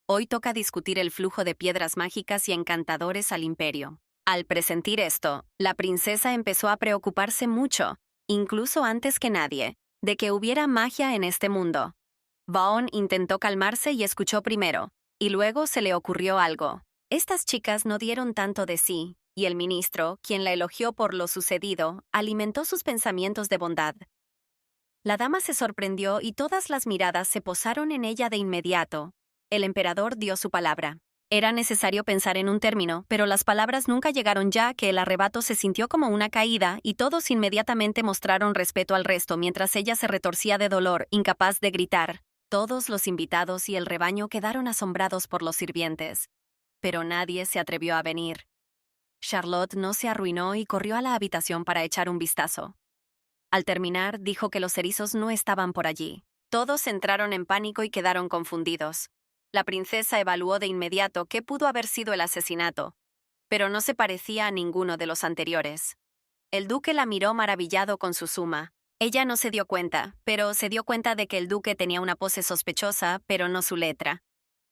[SPEAKER 1] Hoy toca discutir el flujo de piedras mágicas y encantadores al imperio. Al presentir esto, la princesa empezó a preocuparse mucho, incluso antes que nadie, de que hubiera magia en este mundo. Vaughn intentó calmarse y escuchó primero, y luego se le ocurrió algo. Estas chicas no dieron tanto de sí, y el ministro, quien la elogió por lo sucedido, alimentó sus pensamientos de bondad. La dama se sorprendió y todas las miradas se posaron en ella de inmediato. El emperador dio su palabra. Era necesario pensar en un término, pero las palabras nunca llegaron ya que el arrebato se sintió como una caída y todos inmediatamente mostraron respeto al resto mientras ella se retorcía de dolor, incapaz de gritar. Todos los invitados y el rebaño quedaron asombrados por los sirvientes, pero nadie se atrevió a venir. Charlotte no se arruinó y corrió a la habitación para echar un vistazo. Al terminar, dijo que los erizos no estaban por allí. Todos entraron en pánico y quedaron confundidos. La princesa evaluó de inmediato qué pudo haber sido el asesinato, pero no se parecía a ninguno de los anteriores. El duque la miró maravillado con su suma. Ella no se dio cuenta, pero se dio cuenta de que el duque tenía una pose sospechosa, pero no su letra.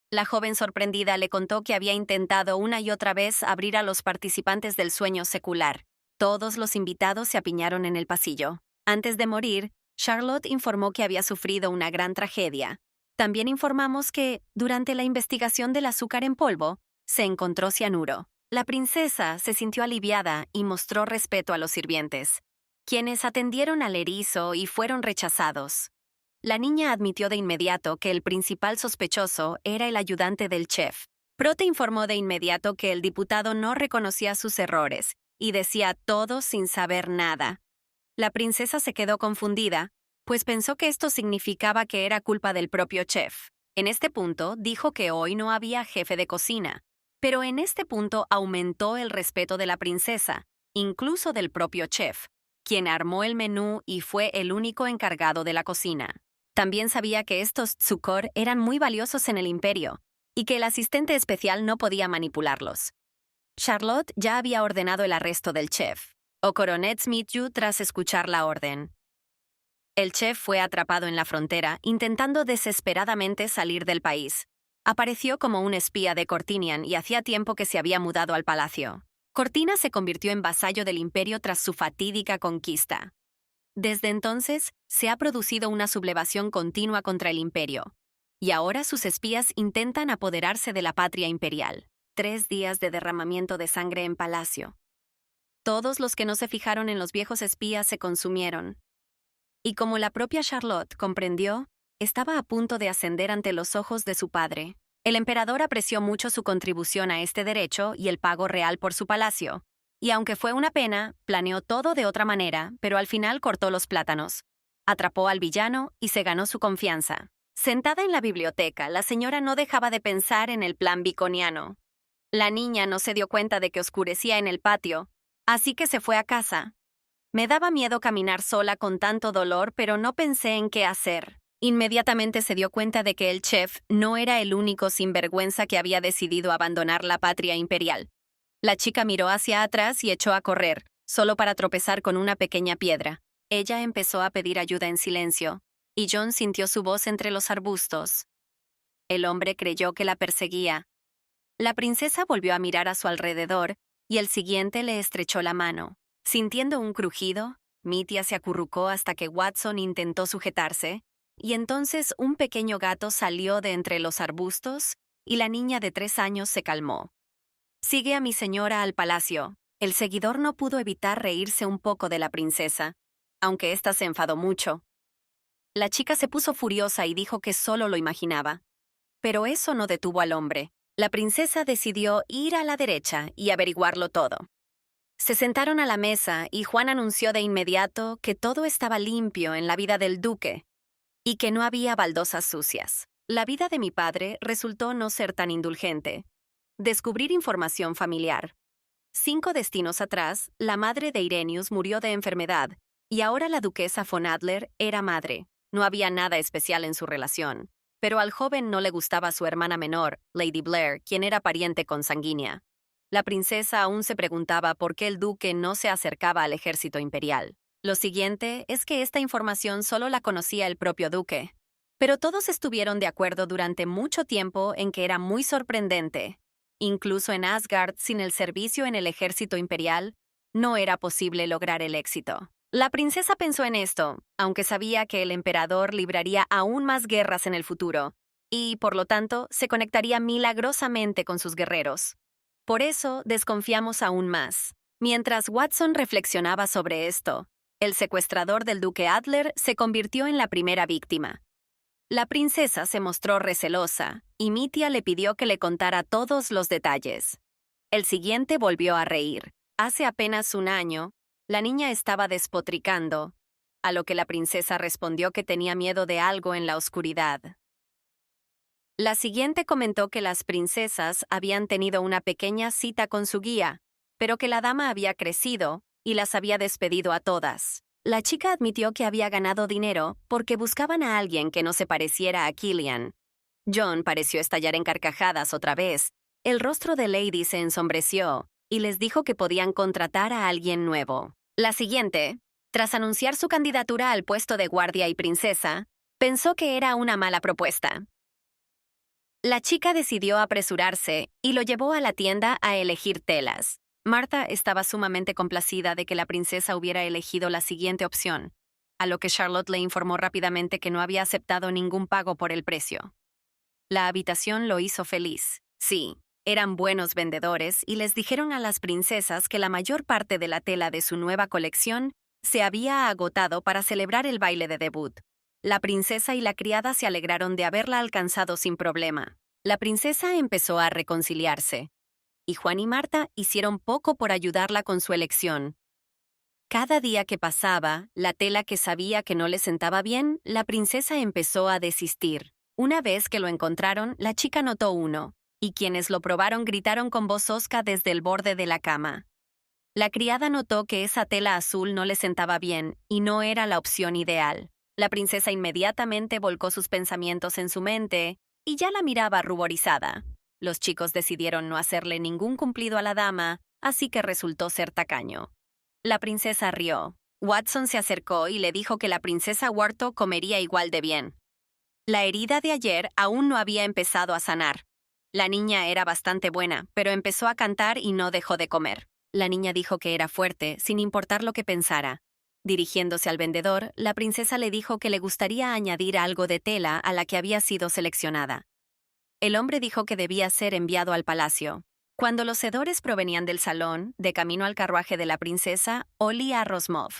[SPEAKER 1] La joven sorprendida le contó que había intentado una y otra vez abrir a los participantes del sueño secular. Todos los invitados se apiñaron en el pasillo. Antes de morir, Charlotte informó que había sufrido una gran tragedia. También informamos que, durante la investigación del azúcar en polvo, se encontró cianuro. La princesa se sintió aliviada y mostró respeto a los sirvientes, quienes atendieron al erizo y fueron rechazados. La niña admitió de inmediato que el principal sospechoso era el ayudante del chef. Prote informó de inmediato que el diputado no reconocía sus errores y decía todo sin saber nada. La princesa se quedó confundida, pues pensó que esto significaba que era culpa del propio chef. En este punto dijo que hoy no había jefe de cocina, pero en este punto aumentó el respeto de la princesa, incluso del propio chef, quien armó el menú y fue el único encargado de la cocina. También sabía que estos tsukor eran muy valiosos en el imperio y que el asistente especial no podía manipularlos. Charlotte ya había ordenado el arresto del chef. Okoronet Smithju tras escuchar la orden. El chef fue atrapado en la frontera, intentando desesperadamente salir del país. Apareció como un espía de Cortinian y hacía tiempo que se había mudado al palacio. Cortina se convirtió en vasallo del imperio tras su fatídica conquista. Desde entonces, se ha producido una sublevación continua contra el imperio, y ahora sus espías intentan apoderarse de la patria imperial. 3 días de derramamiento de sangre en palacio. Todos los que no se fijaron en los viejos espías se consumieron. Y como la propia Charlotte comprendió, estaba a punto de ascender ante los ojos de su padre. El emperador apreció mucho su contribución a este derecho y el pago real por su palacio. Y aunque fue una pena, planeó todo de otra manera, pero al final cortó los plátanos. Atrapó al villano y se ganó su confianza. Sentada en la biblioteca, la señora no dejaba de pensar en el plan biconiano. La niña no se dio cuenta de que oscurecía en el patio, así que se fue a casa. Me daba miedo caminar sola con tanto dolor, pero no pensé en qué hacer. Inmediatamente se dio cuenta de que el chef no era el único sinvergüenza que había decidido abandonar la patria imperial. La chica miró hacia atrás y echó a correr, solo para tropezar con una pequeña piedra. Ella empezó a pedir ayuda en silencio, y John sintió su voz entre los arbustos. El hombre creyó que la perseguía. La princesa volvió a mirar a su alrededor, y el siguiente le estrechó la mano. Sintiendo un crujido, Mitia se acurrucó hasta que Watson intentó sujetarse, y entonces un pequeño gato salió de entre los arbustos, y la niña de 3 años se calmó. «Sigue a mi señora al palacio». El seguidor no pudo evitar reírse un poco de la princesa, aunque ésta se enfadó mucho. La chica se puso furiosa y dijo que solo lo imaginaba. Pero eso no detuvo al hombre. La princesa decidió ir a la derecha y averiguarlo todo. Se sentaron a la mesa y Juan anunció de inmediato que todo estaba limpio en la vida del duque y que no había baldosas sucias. La vida de mi padre resultó no ser tan indulgente. Descubrir información familiar. 5 destinos atrás, la madre de Irenaeus murió de enfermedad y ahora la duquesa von Adler era madre. No había nada especial en su relación, pero al joven no le gustaba su hermana menor, Lady Blair, quien era pariente consanguínea. La princesa aún se preguntaba por qué el duque no se acercaba al ejército imperial. Lo siguiente es que esta información solo la conocía el propio duque. Pero todos estuvieron de acuerdo durante mucho tiempo en que era muy sorprendente. Incluso en Asgard, sin el servicio en el ejército imperial, no era posible lograr el éxito. La princesa pensó en esto, aunque sabía que el emperador libraría aún más guerras en el futuro, y, por lo tanto, se conectaría milagrosamente con sus guerreros. Por eso, desconfiamos aún más. Mientras Watson reflexionaba sobre esto, el secuestrador del duque Adler se convirtió en la primera víctima. La princesa se mostró recelosa, y Mitia le pidió que le contara todos los detalles. El siguiente volvió a reír. Hace apenas 1 año, la niña estaba despotricando, a lo que la princesa respondió que tenía miedo de algo en la oscuridad. La siguiente comentó que las princesas habían tenido una pequeña cita con su guía, pero que la dama había crecido y las había despedido a todas. La chica admitió que había ganado dinero porque buscaban a alguien que no se pareciera a Killian. John pareció estallar en carcajadas otra vez. El rostro de Lady se ensombreció y les dijo que podían contratar a alguien nuevo. La siguiente, Tras anunciar su candidatura al puesto de guardia y princesa, pensó que era una mala propuesta. La chica decidió apresurarse y lo llevó a la tienda a elegir telas. Marta estaba sumamente complacida de que la princesa hubiera elegido la siguiente opción, a lo que Charlotte le informó rápidamente que no había aceptado ningún pago por el precio. La habitación lo hizo feliz. Sí, eran buenos vendedores y les dijeron a las princesas que la mayor parte de la tela de su nueva colección se había agotado para celebrar el baile de debut. La princesa y la criada se alegraron de haberla alcanzado sin problema. La princesa empezó a reconciliarse, y Juan y Marta hicieron poco por ayudarla con su elección. Cada día que pasaba, la tela que sabía que no le sentaba bien, la princesa empezó a desistir. Una vez que lo encontraron, la chica notó uno, y quienes lo probaron gritaron con voz hosca desde el borde de la cama. La criada notó que esa tela azul no le sentaba bien y no era la opción ideal. La princesa inmediatamente volcó sus pensamientos en su mente y ya la miraba ruborizada. Los chicos decidieron no hacerle ningún cumplido a la dama, así que resultó ser tacaño. La princesa rió. Watson se acercó y le dijo que la princesa Wharton comería igual de bien. La herida de ayer aún no había empezado a sanar. La niña era bastante buena, pero empezó a cantar y no dejó de comer. La niña dijo que era fuerte, sin importar lo que pensara. Dirigiéndose al vendedor, la princesa le dijo que le gustaría añadir algo de tela a la que había sido seleccionada. El hombre dijo que debía ser enviado al palacio. Cuando los sedores provenían del salón, de camino al carruaje de la princesa, olía a Rosmov.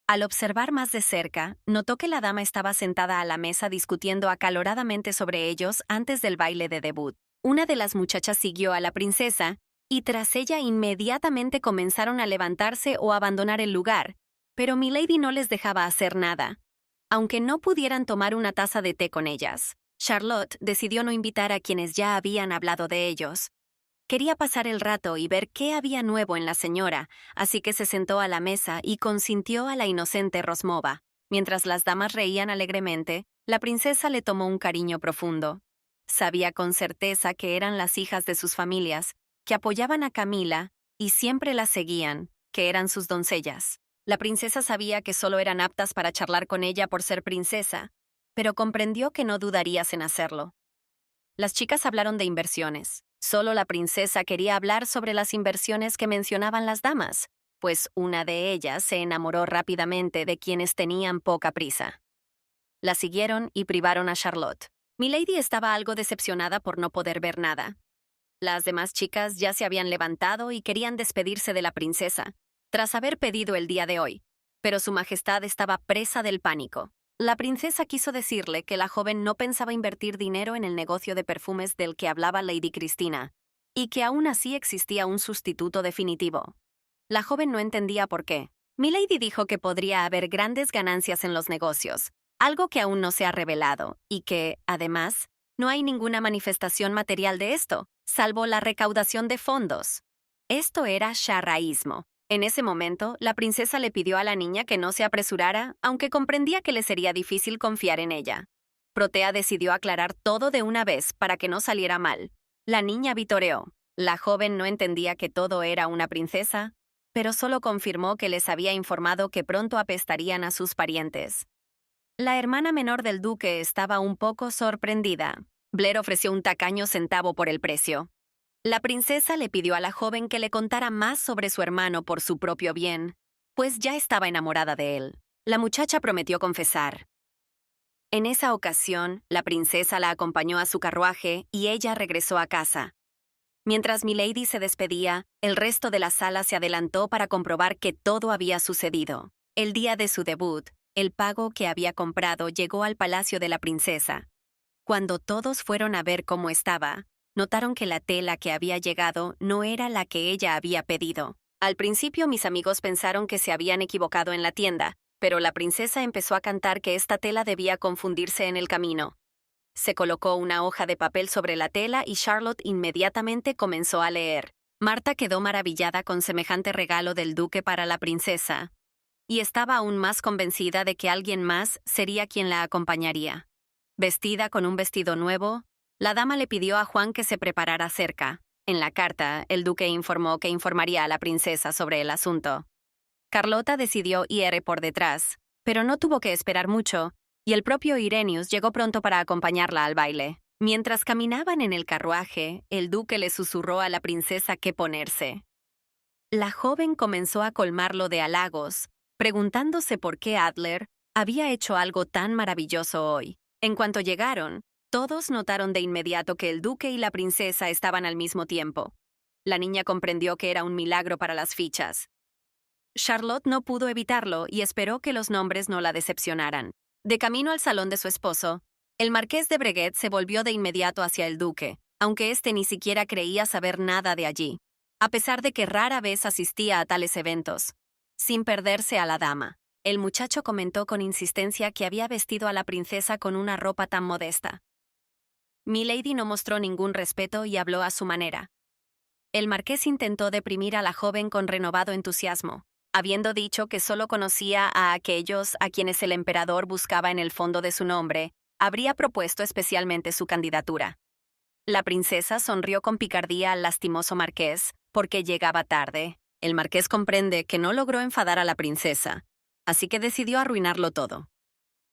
[SPEAKER 1] Al observar más de cerca, notó que la dama estaba sentada a la mesa discutiendo acaloradamente sobre ellos antes del baile de debut. Una de las muchachas siguió a la princesa, y tras ella inmediatamente comenzaron a levantarse o abandonar el lugar, pero milady no les dejaba hacer nada, aunque no pudieran tomar una taza de té con ellas. Charlotte decidió no invitar a quienes ya habían hablado de ellos. Quería pasar el rato y ver qué había nuevo en la señora, así que se sentó a la mesa y consintió a la inocente Rosmova. Mientras las damas reían alegremente, la princesa le tomó un cariño profundo. Sabía con certeza que eran las hijas de sus familias, que apoyaban a Camila y siempre las seguían, que eran sus doncellas. La princesa sabía que solo eran aptas para charlar con ella por ser princesa, pero comprendió que no dudarías en hacerlo. Las chicas hablaron de inversiones. Solo la princesa quería hablar sobre las inversiones que mencionaban las damas, pues una de ellas se enamoró rápidamente de quienes tenían poca prisa. La siguieron y privaron a Charlotte. Milady estaba algo decepcionada por no poder ver nada. Las demás chicas ya se habían levantado y querían despedirse de la princesa, tras haber pedido el día de hoy, pero su majestad estaba presa del pánico. La princesa quiso decirle que la joven no pensaba invertir dinero en el negocio de perfumes del que hablaba Lady Cristina, y que aún así existía un sustituto definitivo. La joven no entendía por qué. Milady dijo que podría haber grandes ganancias en los negocios, algo que aún no se ha revelado, y que, además, no hay ninguna manifestación material de esto, salvo la recaudación de fondos. Esto era charraísmo. En ese momento, la princesa le pidió a la niña que no se apresurara, aunque comprendía que le sería difícil confiar en ella. Protea decidió aclarar todo de una vez para que no saliera mal. La niña vitoreó. La joven no entendía que todo era una princesa, pero solo confirmó que les había informado que pronto apestarían a sus parientes. La hermana menor del duque estaba un poco sorprendida. Blair ofreció un tacaño centavo por el precio. La princesa le pidió a la joven que le contara más sobre su hermano por su propio bien, pues ya estaba enamorada de él. La muchacha prometió confesar. En esa ocasión, la princesa la acompañó a su carruaje y ella regresó a casa. Mientras milady se despedía, el resto de la sala se adelantó para comprobar que todo había sucedido. El día de su debut, el pago que había comprado llegó al palacio de la princesa. Cuando todos fueron a ver cómo estaba, notaron que la tela que había llegado no era la que ella había pedido. Al principio mis amigos pensaron que se habían equivocado en la tienda, pero la princesa empezó a cantar que esta tela debía confundirse en el camino. Se colocó una hoja de papel sobre la tela y Charlotte inmediatamente comenzó a leer. Marta quedó maravillada con semejante regalo del duque para la princesa, y estaba aún más convencida de que alguien más sería quien la acompañaría. Vestida con un vestido nuevo, la dama le pidió a Juan que se preparara cerca. En la carta, el duque informó que informaría a la princesa sobre el asunto. Carlota decidió ir por detrás, pero no tuvo que esperar mucho, y el propio Irenaeus llegó pronto para acompañarla al baile. Mientras caminaban en el carruaje, el duque le susurró a la princesa qué ponerse. La joven comenzó a colmarlo de halagos, preguntándose por qué Adler había hecho algo tan maravilloso hoy. En cuanto llegaron, todos notaron de inmediato que el duque y la princesa estaban al mismo tiempo. La niña comprendió que era un milagro para las fichas. Charlotte no pudo evitarlo y esperó que los nombres no la decepcionaran. De camino al salón de su esposo, el marqués de Breguet se volvió de inmediato hacia el duque, aunque éste ni siquiera creía saber nada de allí, a pesar de que rara vez asistía a tales eventos. Sin perderse a la dama, el muchacho comentó con insistencia que había vestido a la princesa con una ropa tan modesta. Milady no mostró ningún respeto y habló a su manera. El marqués intentó deprimir a la joven con renovado entusiasmo, habiendo dicho que solo conocía a aquellos a quienes el emperador buscaba en el fondo de su nombre, habría propuesto especialmente su candidatura. La princesa sonrió con picardía al lastimoso marqués, porque llegaba tarde. El marqués comprende que no logró enfadar a la princesa, así que decidió arruinarlo todo.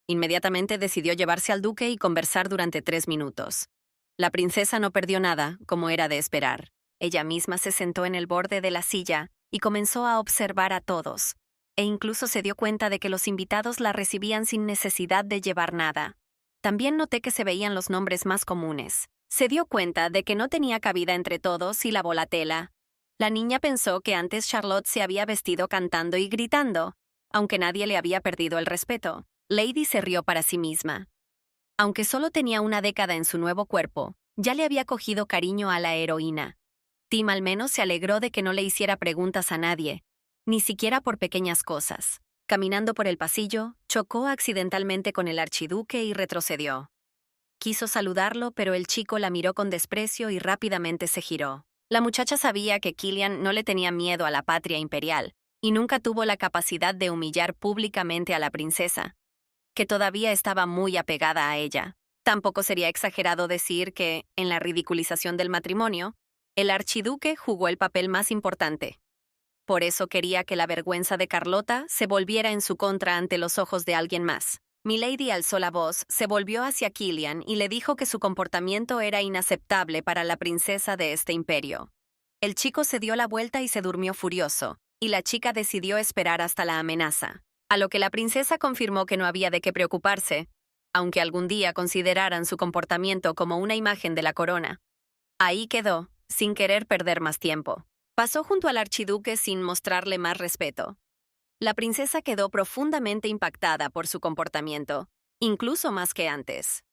[SPEAKER 1] Inmediatamente decidió llevarse al duque y conversar durante 3 minutos. La princesa no perdió nada, como era de esperar. Ella misma se sentó en el borde de la silla y comenzó a observar a todos, e incluso se dio cuenta de que los invitados la recibían sin necesidad de llevar nada. También noté que se veían los nombres más comunes. Se dio cuenta de que no tenía cabida entre todos y lavó la tela. La niña pensó que antes Charlotte se había vestido cantando y gritando, aunque nadie le había perdido el respeto. Lady se rió para sí misma. Aunque solo tenía una década en su nuevo cuerpo, ya le había cogido cariño a la heroína. Tim al menos se alegró de que no le hiciera preguntas a nadie, ni siquiera por pequeñas cosas. Caminando por el pasillo, chocó accidentalmente con el archiduque y retrocedió. Quiso saludarlo, pero el chico la miró con desprecio y rápidamente se giró. La muchacha sabía que Killian no le tenía miedo a la patria imperial, y nunca tuvo la capacidad de humillar públicamente a la princesa, que todavía estaba muy apegada a ella. Tampoco sería exagerado decir que, en la ridiculización del matrimonio, el archiduque jugó el papel más importante. Por eso quería que la vergüenza de Carlota se volviera en su contra ante los ojos de alguien más. Milady alzó la voz, se volvió hacia Killian y le dijo que su comportamiento era inaceptable para la princesa de este imperio. El chico se dio la vuelta y se durmió furioso, y la chica decidió esperar hasta la amenaza, a lo que la princesa confirmó que no había de qué preocuparse, aunque algún día consideraran su comportamiento como una imagen de la corona. Ahí quedó, sin querer perder más tiempo. Pasó junto al archiduque sin mostrarle más respeto. La princesa quedó profundamente impactada por su comportamiento, incluso más que antes.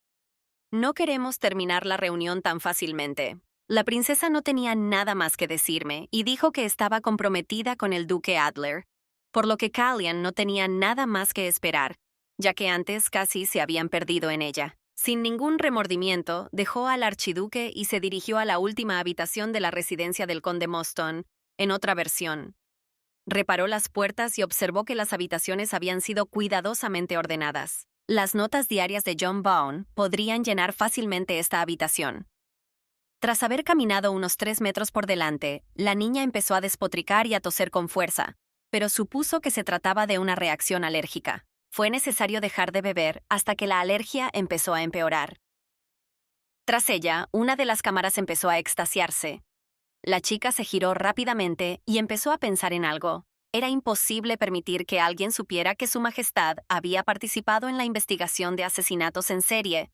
[SPEAKER 1] No queremos terminar la reunión tan fácilmente. La princesa no tenía nada más que decirme y dijo que estaba comprometida con el duque Adler, por lo que Killian no tenía nada más que esperar, ya que antes casi se habían perdido en ella. Sin ningún remordimiento, dejó al archiduque y se dirigió a la última habitación de la residencia del conde Moston, en otra versión. Reparó las puertas y observó que las habitaciones habían sido cuidadosamente ordenadas. Las notas diarias de John Vaughan podrían llenar fácilmente esta habitación. Tras haber caminado unos 3 metros por delante, la niña empezó a despotricar y a toser con fuerza, pero supuso que se trataba de una reacción alérgica. Fue necesario dejar de beber hasta que la alergia empezó a empeorar. Tras ella, una de las cámaras empezó a extasiarse. La chica se giró rápidamente y empezó a pensar en algo. Era imposible permitir que alguien supiera que Su Majestad había participado en la investigación de asesinatos en serie.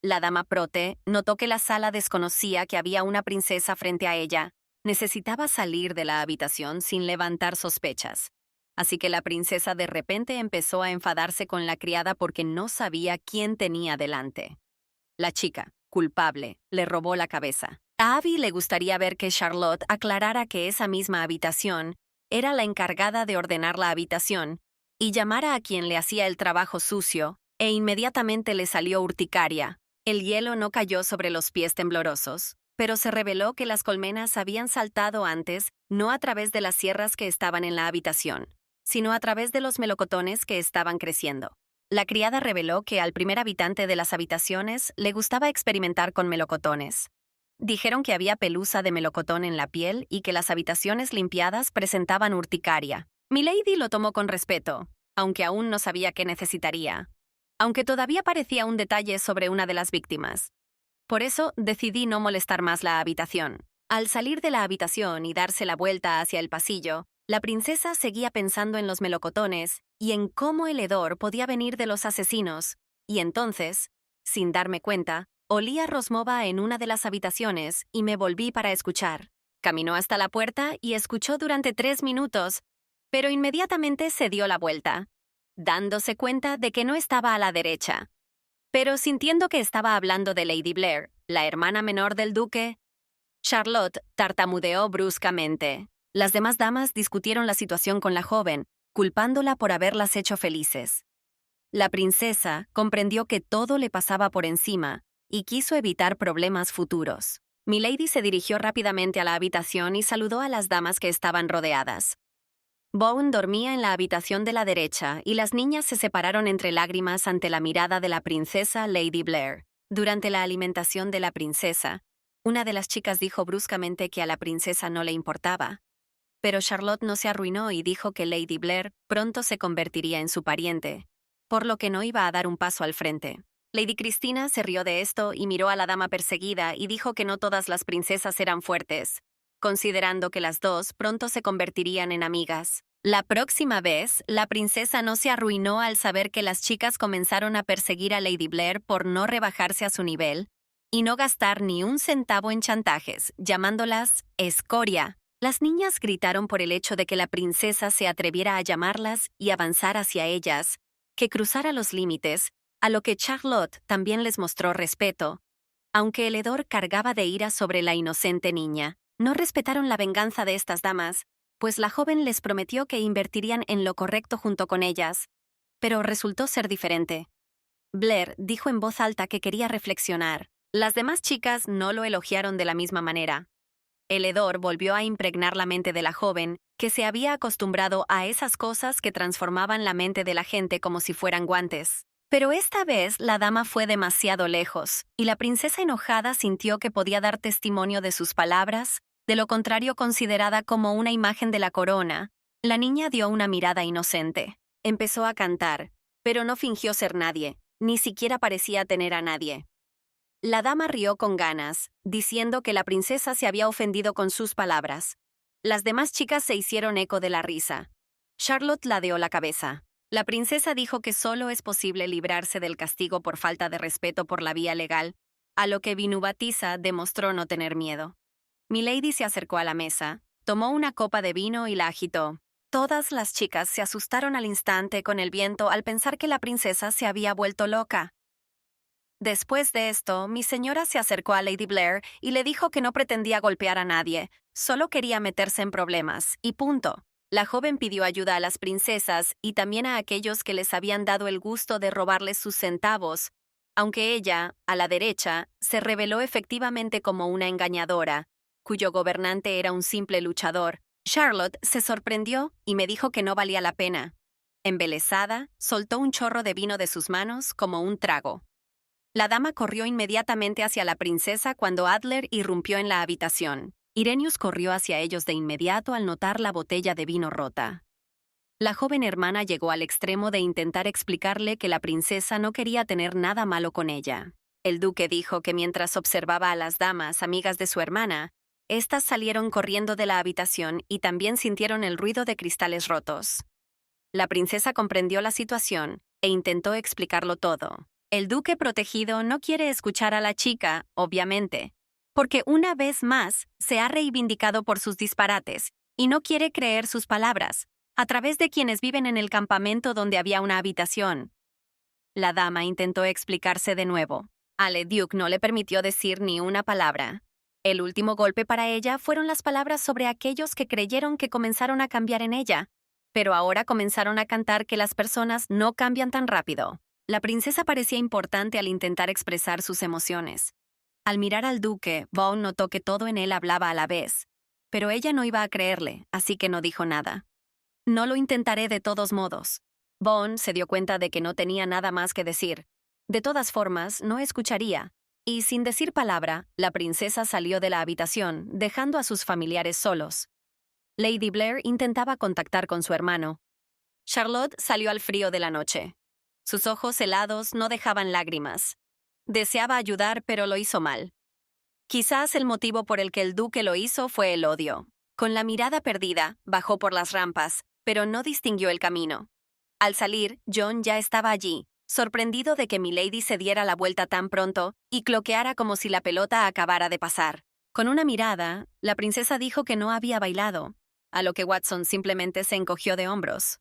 [SPEAKER 1] La dama Prote notó que la sala desconocía que había una princesa frente a ella. Necesitaba salir de la habitación sin levantar sospechas. Así que la princesa de repente empezó a enfadarse con la criada porque no sabía quién tenía delante. La chica, culpable, le robó la cabeza. A Abby le gustaría ver que Charlotte aclarara que esa misma habitación era la encargada de ordenar la habitación y llamara a quien le hacía el trabajo sucio, e inmediatamente le salió urticaria. El hielo no cayó sobre los pies temblorosos, pero se reveló que las colmenas habían saltado antes, no a través de las sierras que estaban en la habitación, sino a través de los melocotones que estaban creciendo. La criada reveló que al primer habitante de las habitaciones le gustaba experimentar con melocotones. Dijeron que había pelusa de melocotón en la piel y que las habitaciones limpiadas presentaban urticaria. Milady lo tomó con respeto, aunque aún no sabía qué necesitaría, aunque todavía parecía un detalle sobre una de las víctimas. Por eso decidí no molestar más la habitación. Al salir de la habitación y darse la vuelta hacia el pasillo, la princesa seguía pensando en los melocotones y en cómo el hedor podía venir de los asesinos, y entonces, sin darme cuenta, olí a Rosmova en una de las habitaciones y me volví para escuchar. Caminó hasta la puerta y escuchó durante 3 minutos, pero inmediatamente se dio la vuelta, dándose cuenta de que no estaba a la derecha. Pero sintiendo que estaba hablando de Lady Blair, la hermana menor del duque, Charlotte tartamudeó bruscamente. Las demás damas discutieron la situación con la joven, culpándola por haberlas hecho felices. La princesa comprendió que todo le pasaba por encima y quiso evitar problemas futuros. Milady se dirigió rápidamente a la habitación y saludó a las damas que estaban rodeadas. Bowen dormía en la habitación de la derecha y las niñas se separaron entre lágrimas ante la mirada de la princesa Lady Blair. Durante la alimentación de la princesa, una de las chicas dijo bruscamente que a la princesa no le importaba. Pero Charlotte no se arruinó y dijo que Lady Blair pronto se convertiría en su pariente, por lo que no iba a dar un paso al frente. Lady Cristina se rió de esto y miró a la dama perseguida y dijo que no todas las princesas eran fuertes, considerando que las dos pronto se convertirían en amigas. La próxima vez, la princesa no se arruinó al saber que las chicas comenzaron a perseguir a Lady Blair por no rebajarse a su nivel y no gastar ni un centavo en chantajes, llamándolas escoria. Las niñas gritaron por el hecho de que la princesa se atreviera a llamarlas y avanzar hacia ellas, que cruzara los límites, a lo que Charlotte también les mostró respeto, aunque el hedor cargaba de ira sobre la inocente niña. No respetaron la venganza de estas damas, pues la joven les prometió que invertirían en lo correcto junto con ellas, pero resultó ser diferente. Blair dijo en voz alta que quería reflexionar. Las demás chicas no lo elogiaron de la misma manera. El hedor volvió a impregnar la mente de la joven, que se había acostumbrado a esas cosas que transformaban la mente de la gente como si fueran guantes. Pero esta vez la dama fue demasiado lejos, y la princesa enojada sintió que podía dar testimonio de sus palabras, de lo contrario considerada como una imagen de la corona. La niña dio una mirada inocente. Empezó a cantar, pero no fingió ser nadie, ni siquiera parecía tener a nadie. La dama rió con ganas, diciendo que la princesa se había ofendido con sus palabras. Las demás chicas se hicieron eco de la risa. Charlotte ladeó la cabeza. La princesa dijo que solo es posible librarse del castigo por falta de respeto por la vía legal, a lo que Vinubatiza demostró no tener miedo. Milady se acercó a la mesa, tomó una copa de vino y la agitó. Todas las chicas se asustaron al instante con el viento al pensar que la princesa se había vuelto loca. Después de esto, mi señora se acercó a Lady Blair y le dijo que no pretendía golpear a nadie, solo quería meterse en problemas, y punto. La joven pidió ayuda a las princesas y también a aquellos que les habían dado el gusto de robarles sus centavos, aunque ella, a la derecha, se reveló efectivamente como una engañadora, cuyo gobernante era un simple luchador. Charlotte se sorprendió y me dijo que no valía la pena. Embelesada, soltó un chorro de vino de sus manos como un trago. La dama corrió inmediatamente hacia la princesa cuando Adler irrumpió en la habitación. Ireneus corrió hacia ellos de inmediato al notar la botella de vino rota. La joven hermana llegó al extremo de intentar explicarle que la princesa no quería tener nada malo con ella. El duque dijo que mientras observaba a las damas amigas de su hermana, éstas salieron corriendo de la habitación y también sintieron el ruido de cristales rotos. La princesa comprendió la situación e intentó explicarlo todo. El duque protegido no quiere escuchar a la chica, obviamente, porque una vez más se ha reivindicado por sus disparates y no quiere creer sus palabras, a través de quienes viven en el campamento donde había una habitación. La dama intentó explicarse de nuevo. A Le Duc no le permitió decir ni una palabra. El último golpe para ella fueron las palabras sobre aquellos que creyeron que comenzaron a cambiar en ella, pero ahora comenzaron a cantar que las personas no cambian tan rápido. La princesa parecía importante al intentar expresar sus emociones. Al mirar al duque, Vaughn notó que todo en él hablaba a la vez, pero ella no iba a creerle, así que no dijo nada. No lo intentaré de todos modos. Vaughn se dio cuenta de que no tenía nada más que decir. De todas formas, no escucharía, y sin decir palabra, la princesa salió de la habitación, dejando a sus familiares solos. Lady Blair intentaba contactar con su hermano. Charlotte salió al frío de la noche. Sus ojos helados no dejaban lágrimas. Deseaba ayudar, pero lo hizo mal. Quizás el motivo por el que el duque lo hizo fue el odio. Con la mirada perdida, bajó por las rampas, pero no distinguió el camino. Al salir, John ya estaba allí, sorprendido de que Milady se diera la vuelta tan pronto y cloqueara como si la pelota acabara de pasar. Con una mirada, la princesa dijo que no había bailado, a lo que Watson simplemente se encogió de hombros.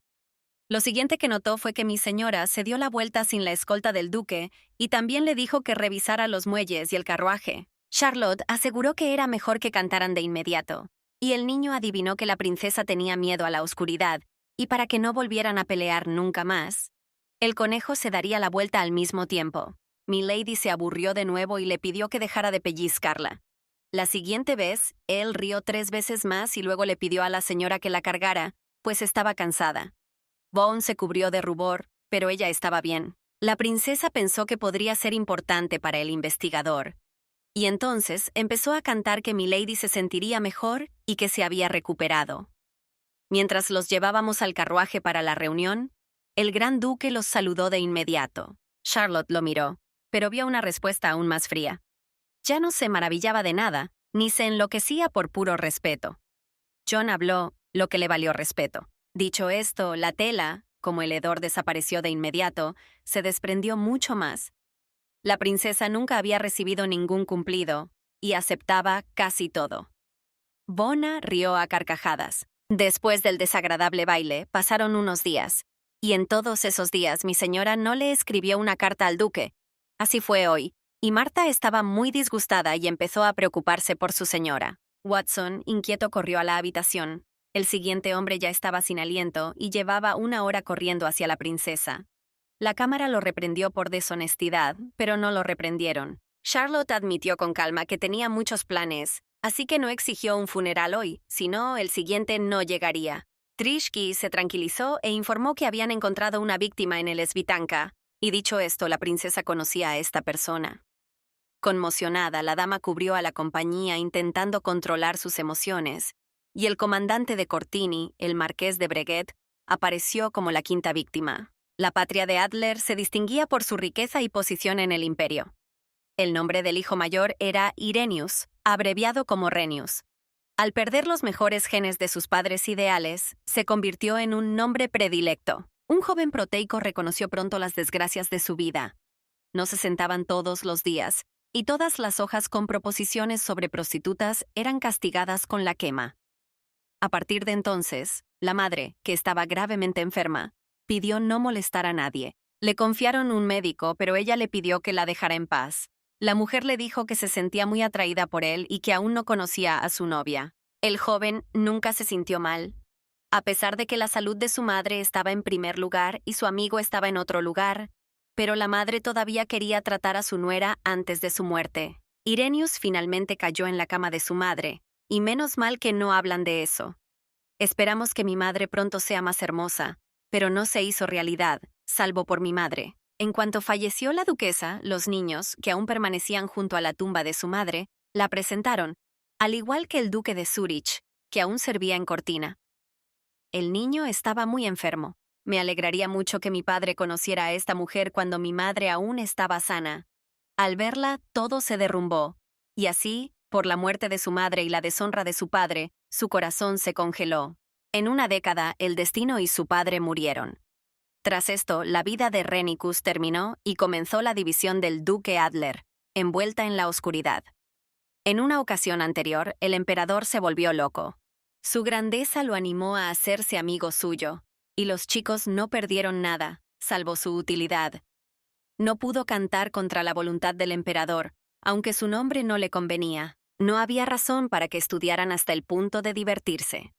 [SPEAKER 1] Lo siguiente que notó fue que mi señora se dio la vuelta sin la escolta del duque y también le dijo que revisara los muelles y el carruaje. Charlotte aseguró que era mejor que cantaran de inmediato, y el niño adivinó que la princesa tenía miedo a la oscuridad, y para que no volvieran a pelear nunca más, el conejo se daría la vuelta al mismo tiempo. Milady se aburrió de nuevo y le pidió que dejara de pellizcarla. La siguiente vez, él rió 3 veces más y luego le pidió a la señora que la cargara, pues estaba cansada. Bones se cubrió de rubor, pero ella estaba bien. La princesa pensó que podría ser importante para el investigador, y entonces empezó a cantar que Milady se sentiría mejor y que se había recuperado. Mientras los llevábamos al carruaje para la reunión, el gran duque los saludó de inmediato. Charlotte lo miró, pero vio una respuesta aún más fría. Ya no se maravillaba de nada, ni se enloquecía por puro respeto. John habló, lo que le valió respeto. Dicho esto, la tela, como el hedor desapareció de inmediato, se desprendió mucho más. La princesa nunca había recibido ningún cumplido, y aceptaba casi todo. Bona rió a carcajadas. Después del desagradable baile, pasaron unos días, y en todos esos días mi señora no le escribió una carta al duque. Así fue hoy, y Marta estaba muy disgustada y empezó a preocuparse por su señora. Watson, inquieto, corrió a la habitación. El siguiente hombre ya estaba sin aliento y llevaba 1 hora corriendo hacia la princesa. La cámara lo reprendió por deshonestidad, pero no lo reprendieron. Charlotte admitió con calma que tenía muchos planes, así que no exigió un funeral hoy, sino el siguiente no llegaría. Trishki se tranquilizó e informó que habían encontrado una víctima en el Svitanka, y dicho esto, la princesa conocía a esta persona. Conmocionada, la dama cubrió a la compañía intentando controlar sus emociones, y el comandante de Cortini, el marqués de Breguet, apareció como la 5ª víctima. La patria de Adler se distinguía por su riqueza y posición en el imperio. El nombre del hijo mayor era Ireneus, abreviado como Renius. Al perder los mejores genes de sus padres ideales, se convirtió en un nombre predilecto. Un joven proteico reconoció pronto las desgracias de su vida. No se sentaban todos los días, y todas las hojas con proposiciones sobre prostitutas eran castigadas con la quema. A partir de entonces, la madre, que estaba gravemente enferma, pidió no molestar a nadie. Le confiaron un médico, pero ella le pidió que la dejara en paz. La mujer le dijo que se sentía muy atraída por él y que aún no conocía a su novia. El joven nunca se sintió mal. A pesar de que la salud de su madre estaba en primer lugar y su amigo estaba en otro lugar, pero la madre todavía quería tratar a su nuera antes de su muerte. Ireneus finalmente cayó en la cama de su madre, y menos mal que no hablan de eso. Esperamos que mi madre pronto sea más hermosa, pero no se hizo realidad, salvo por mi madre. En cuanto falleció la duquesa, los niños, que aún permanecían junto a la tumba de su madre, la presentaron, al igual que el duque de Zúrich, que aún servía en Cortina. El niño estaba muy enfermo. Me alegraría mucho que mi padre conociera a esta mujer cuando mi madre aún estaba sana. Al verla, todo se derrumbó, y así, por la muerte de su madre y la deshonra de su padre, su corazón se congeló. En una década, el destino y su padre murieron. Tras esto, la vida de Rennicus terminó y comenzó la división del duque Adler, envuelta en la oscuridad. En una ocasión anterior, el emperador se volvió loco. Su grandeza lo animó a hacerse amigo suyo, y los chicos no perdieron nada, salvo su utilidad. No pudo cantar contra la voluntad del emperador, aunque su nombre no le convenía. No había razón para que estudiaran hasta el punto de divertirse.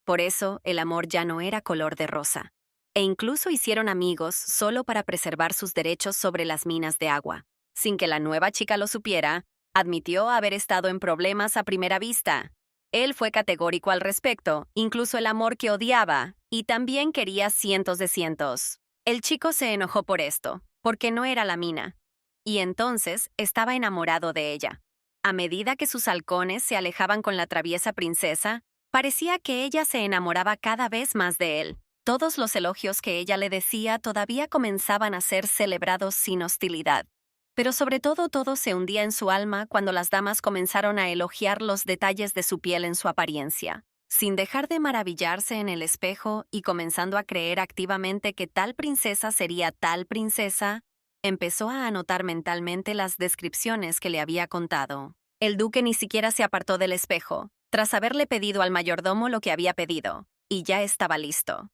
[SPEAKER 1] Por eso, el amor ya no era color de rosa. E incluso hicieron amigos solo para preservar sus derechos sobre las minas de agua. Sin que la nueva chica lo supiera, admitió haber estado en problemas a primera vista. Él fue categórico al respecto, incluso el amor que odiaba, y también quería cientos de cientos. El chico se enojó por esto, porque no era la mina, y entonces estaba enamorado de ella. A medida que sus halcones se alejaban con la traviesa princesa, Parecía que ella se enamoraba cada vez más de él. Todos los elogios que ella le decía todavía comenzaban a ser celebrados sin hostilidad. Pero sobre todo se hundía en su alma cuando las damas comenzaron a elogiar los detalles de su piel en su apariencia. Sin dejar de maravillarse en el espejo y comenzando a creer activamente que tal princesa sería tal princesa, empezó a anotar mentalmente las descripciones que le había contado. El duque ni siquiera se apartó del espejo, tras haberle pedido al mayordomo lo que había pedido, y ya estaba listo.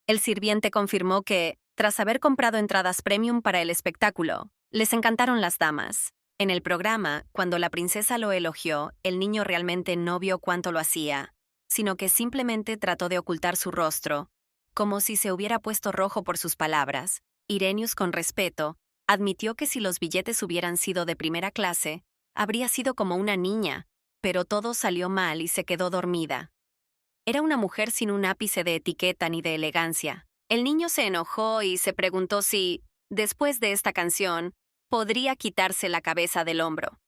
[SPEAKER 1] El sirviente confirmó que, tras haber comprado entradas premium para el espectáculo, les encantaron las damas. En el programa, cuando la princesa lo elogió, el niño realmente no vio cuánto lo hacía, sino que simplemente trató de ocultar su rostro, como si se hubiera puesto rojo por sus palabras. Irenaeus, con respeto, admitió que si los billetes hubieran sido de primera clase, habría sido como una niña, pero todo salió mal y se quedó dormida. Era una mujer sin un ápice de etiqueta ni de elegancia. El niño se enojó y se preguntó si, después de esta canción, podría quitarse la cabeza del hombro.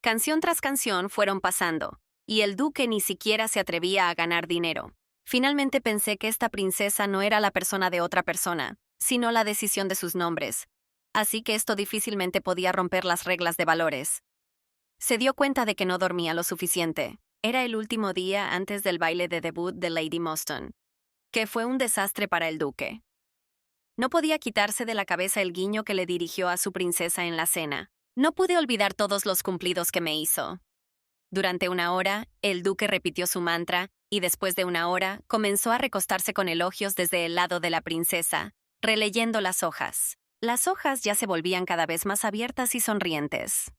[SPEAKER 1] Canción tras canción fueron pasando, y el duque ni siquiera se atrevía a ganar dinero. Finalmente pensé que esta princesa no era la persona de otra persona, sino la decisión de sus nombres. Así que esto difícilmente podía romper las reglas de valores. Se dio cuenta de que no dormía lo suficiente. Era el último día antes del baile de debut de Lady Mostyn, que fue un desastre para el duque. No podía quitarse de la cabeza el guiño que le dirigió a su princesa en la cena. No pude olvidar todos los cumplidos que me hizo. Durante una hora, el duque repitió su mantra, y después de una hora, comenzó a recostarse con elogios desde el lado de la princesa, releyendo las hojas. Las hojas ya se volvían cada vez más abiertas y sonrientes.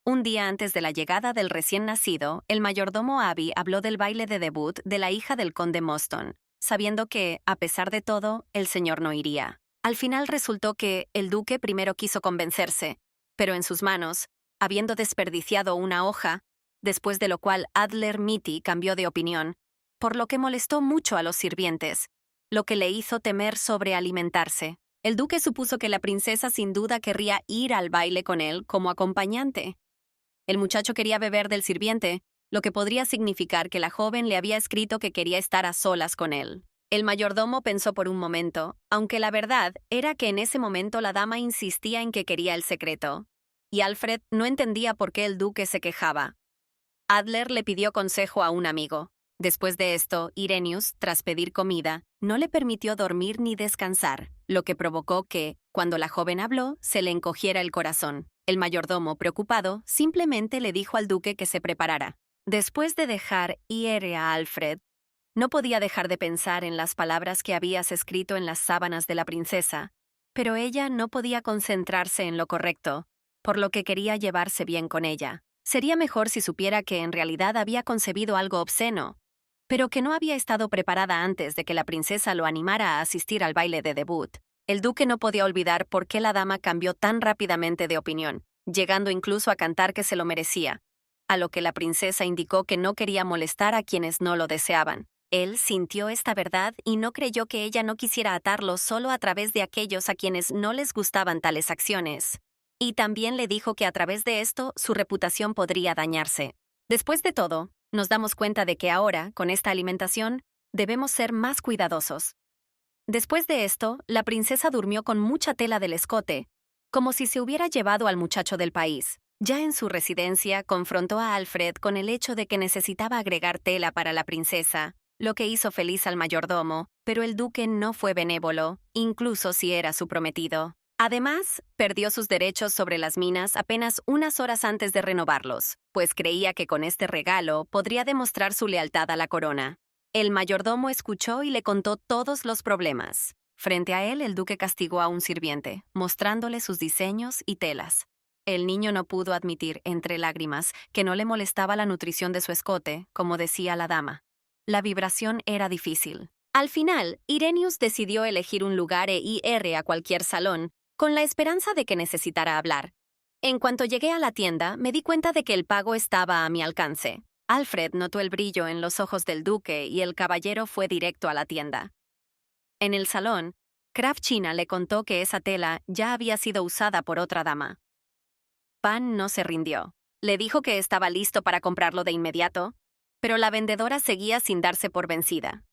[SPEAKER 1] Un día antes de la llegada del recién nacido, el mayordomo Abby habló del baile de debut de la hija del conde Mostyn, sabiendo que, a pesar de todo, el señor no iría. Al final resultó que el duque primero quiso convencerse, pero en sus manos, habiendo desperdiciado una hoja, después de lo cual Adler Mitty cambió de opinión, por lo que molestó mucho a los sirvientes, lo que le hizo temer sobrealimentarse. El duque supuso que la princesa sin duda querría ir al baile con él como acompañante. El muchacho quería beber del sirviente, lo que podría significar que la joven le había escrito que quería estar a solas con él. El mayordomo pensó por un momento, aunque la verdad era que en ese momento la dama insistía en que quería el secreto, y Alfred no entendía por qué el duque se quejaba. Adler le pidió consejo a un amigo. Después de esto, Irenaeus, tras pedir comida, no le permitió dormir ni descansar, lo que provocó que, cuando la joven habló, se le encogiera el corazón. El mayordomo, preocupado, simplemente le dijo al duque que se preparara. Después de dejar ir a Alfred, no podía dejar de pensar en las palabras que habías escrito en las sábanas de la princesa, pero ella no podía concentrarse en lo correcto, por lo que quería llevarse bien con ella. Sería mejor si supiera que en realidad había concebido algo obsceno, pero que no había estado preparada antes de que la princesa lo animara a asistir al baile de debut. El duque no podía olvidar por qué la dama cambió tan rápidamente de opinión, llegando incluso a cantar que se lo merecía, a lo que la princesa indicó que no quería molestar a quienes no lo deseaban. Él sintió esta verdad y no creyó que ella no quisiera atarlo solo a través de aquellos a quienes no les gustaban tales acciones. Y también le dijo que a través de esto su reputación podría dañarse. Después de todo, nos damos cuenta de que ahora, con esta alimentación, debemos ser más cuidadosos. Después de esto, la princesa durmió con mucha tela del escote, como si se hubiera llevado al muchacho del país. Ya en su residencia, confrontó a Alfred con el hecho de que necesitaba agregar tela para la princesa, lo que hizo feliz al mayordomo, pero el duque no fue benévolo, incluso si era su prometido. Además, perdió sus derechos sobre las minas apenas unas horas antes de renovarlos, pues creía que con este regalo podría demostrar su lealtad a la corona. El mayordomo escuchó y le contó todos los problemas. Frente a él, el duque castigó a un sirviente, mostrándole sus diseños y telas. El niño no pudo admitir, entre lágrimas, que no le molestaba la nutrición de su escote, como decía la dama. La vibración era difícil. Al final, Irenaeus decidió elegir un lugar e ir a cualquier salón, con la esperanza de que necesitara hablar. En cuanto llegué a la tienda, me di cuenta de que el pago estaba a mi alcance. Alfred notó el brillo en los ojos del duque y el caballero fue directo a la tienda. En el salón, Kravchina le contó que esa tela ya había sido usada por otra dama. Pan no se rindió. Le dijo que estaba listo para comprarlo de inmediato. pero la vendedora seguía sin darse por vencida.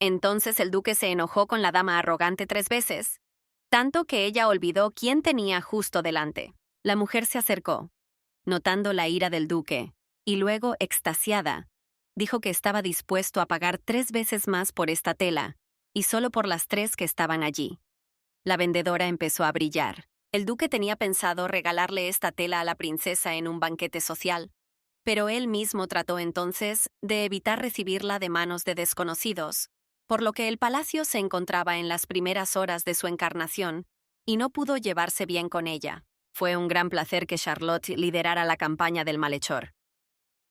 [SPEAKER 1] Entonces el duque se enojó con la dama arrogante 3 veces, tanto que ella olvidó quién tenía justo delante. La mujer se acercó, notando la ira del duque, y luego, extasiada, dijo que estaba dispuesto a pagar 3 veces más por esta tela, y solo por las 3 que estaban allí. La vendedora empezó a brillar. El duque tenía pensado regalarle esta tela a la princesa en un banquete social, pero él mismo trató entonces de evitar recibirla de manos de desconocidos, por lo que el palacio se encontraba en las primeras horas de su encarnación y no pudo llevarse bien con ella. Fue un gran placer que Charlotte liderara la campaña del malhechor.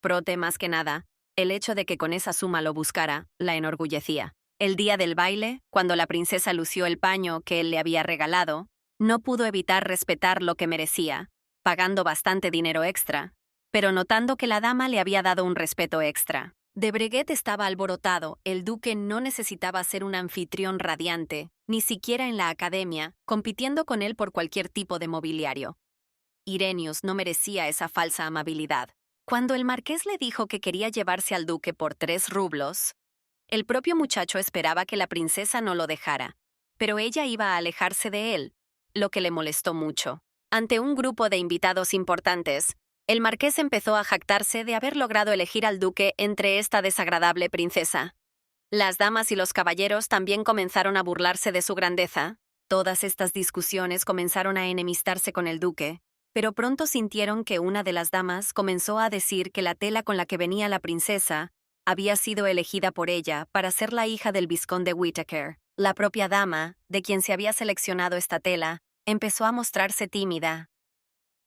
[SPEAKER 1] Prote, más que nada, el hecho de que con esa suma lo buscara, la enorgullecía. El día del baile, cuando la princesa lució el paño que él le había regalado, no pudo evitar respetar lo que merecía, pagando bastante dinero extra, pero notando que la dama le había dado un respeto extra. De Breguet estaba alborotado, el duque no necesitaba ser un anfitrión radiante, ni siquiera en la academia, compitiendo con él por cualquier tipo de mobiliario. Ireneus no merecía esa falsa amabilidad. Cuando el marqués le dijo que quería llevarse al duque por 3 rublos, el propio muchacho esperaba que la princesa no lo dejara, pero ella iba a alejarse de él, lo que le molestó mucho. Ante un grupo de invitados importantes, el marqués empezó a jactarse de haber logrado elegir al duque entre esta desagradable princesa. Las damas y los caballeros también comenzaron a burlarse de su grandeza. Todas estas discusiones comenzaron a enemistarse con el duque, pero pronto sintieron que una de las damas comenzó a decir que la tela con la que venía la princesa había sido elegida por ella para ser la hija del vizconde Whittaker. La propia dama, de quien se había seleccionado esta tela, empezó a mostrarse tímida.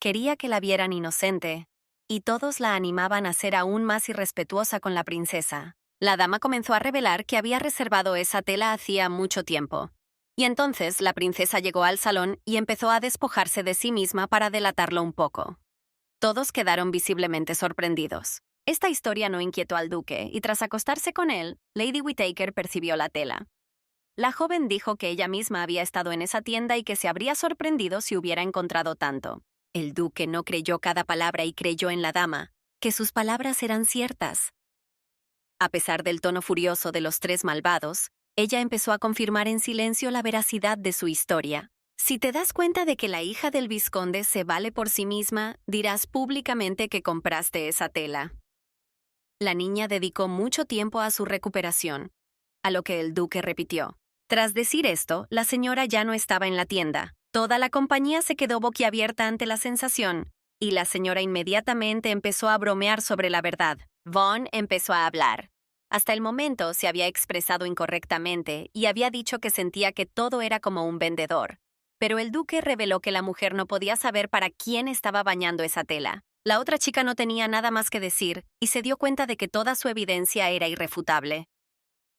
[SPEAKER 1] Quería que la vieran inocente, y todos la animaban a ser aún más irrespetuosa con la princesa. La dama comenzó a revelar que había reservado esa tela hacía mucho tiempo. Y entonces la princesa llegó al salón y empezó a despojarse de sí misma para delatarlo un poco. Todos quedaron visiblemente sorprendidos. Esta historia no inquietó al duque, y tras acostarse con él, Lady Whittaker percibió la tela. La joven dijo que ella misma había estado en esa tienda y que se habría sorprendido si hubiera encontrado tanto. El duque no creyó cada palabra y creyó en la dama, que sus palabras eran ciertas. A pesar del tono furioso de los 3 malvados, ella empezó a confirmar en silencio la veracidad de su historia. Si te das cuenta de que la hija del vizconde se vale por sí misma, dirás públicamente que compraste esa tela. La niña dedicó mucho tiempo a su recuperación, a lo que el duque repitió. Tras decir esto, la señora ya no estaba en la tienda. Toda la compañía se quedó boquiabierta ante la sensación, y la señora inmediatamente empezó a bromear sobre la verdad. Vaughn empezó a hablar. Hasta el momento se había expresado incorrectamente y había dicho que sentía que todo era como un vendedor. Pero el duque reveló que la mujer no podía saber para quién estaba bañando esa tela. La otra chica no tenía nada más que decir y se dio cuenta de que toda su evidencia era irrefutable.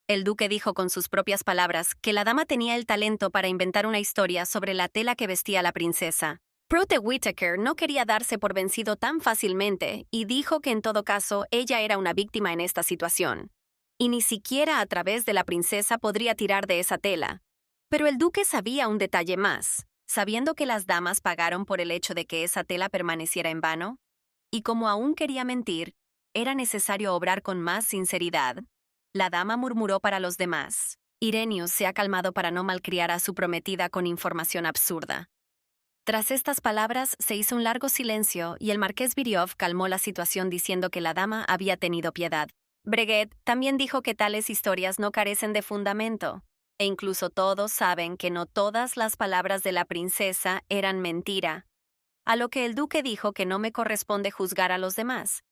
[SPEAKER 1] El duque dijo con sus propias palabras que la dama tenía el talento para inventar una historia sobre la tela que vestía la princesa. Prote Whittaker no quería darse por vencido tan fácilmente y dijo que en todo caso ella era una víctima en esta situación. Y ni siquiera a través de la princesa podría tirar de esa tela. Pero el duque sabía un detalle más, sabiendo que las damas pagaron por el hecho de que esa tela permaneciera en vano. Y como aún quería mentir, era necesario obrar con más sinceridad. La dama murmuró para los demás. Ireneus se ha calmado para no malcriar a su prometida con información absurda. Tras estas palabras se hizo un largo silencio y el marqués Viriov calmó la situación diciendo que la dama había tenido piedad. Breguet también dijo que tales historias no carecen de fundamento, e incluso todos saben que no todas las palabras de la princesa eran mentira, a lo que el duque dijo que no me corresponde juzgar a los demás,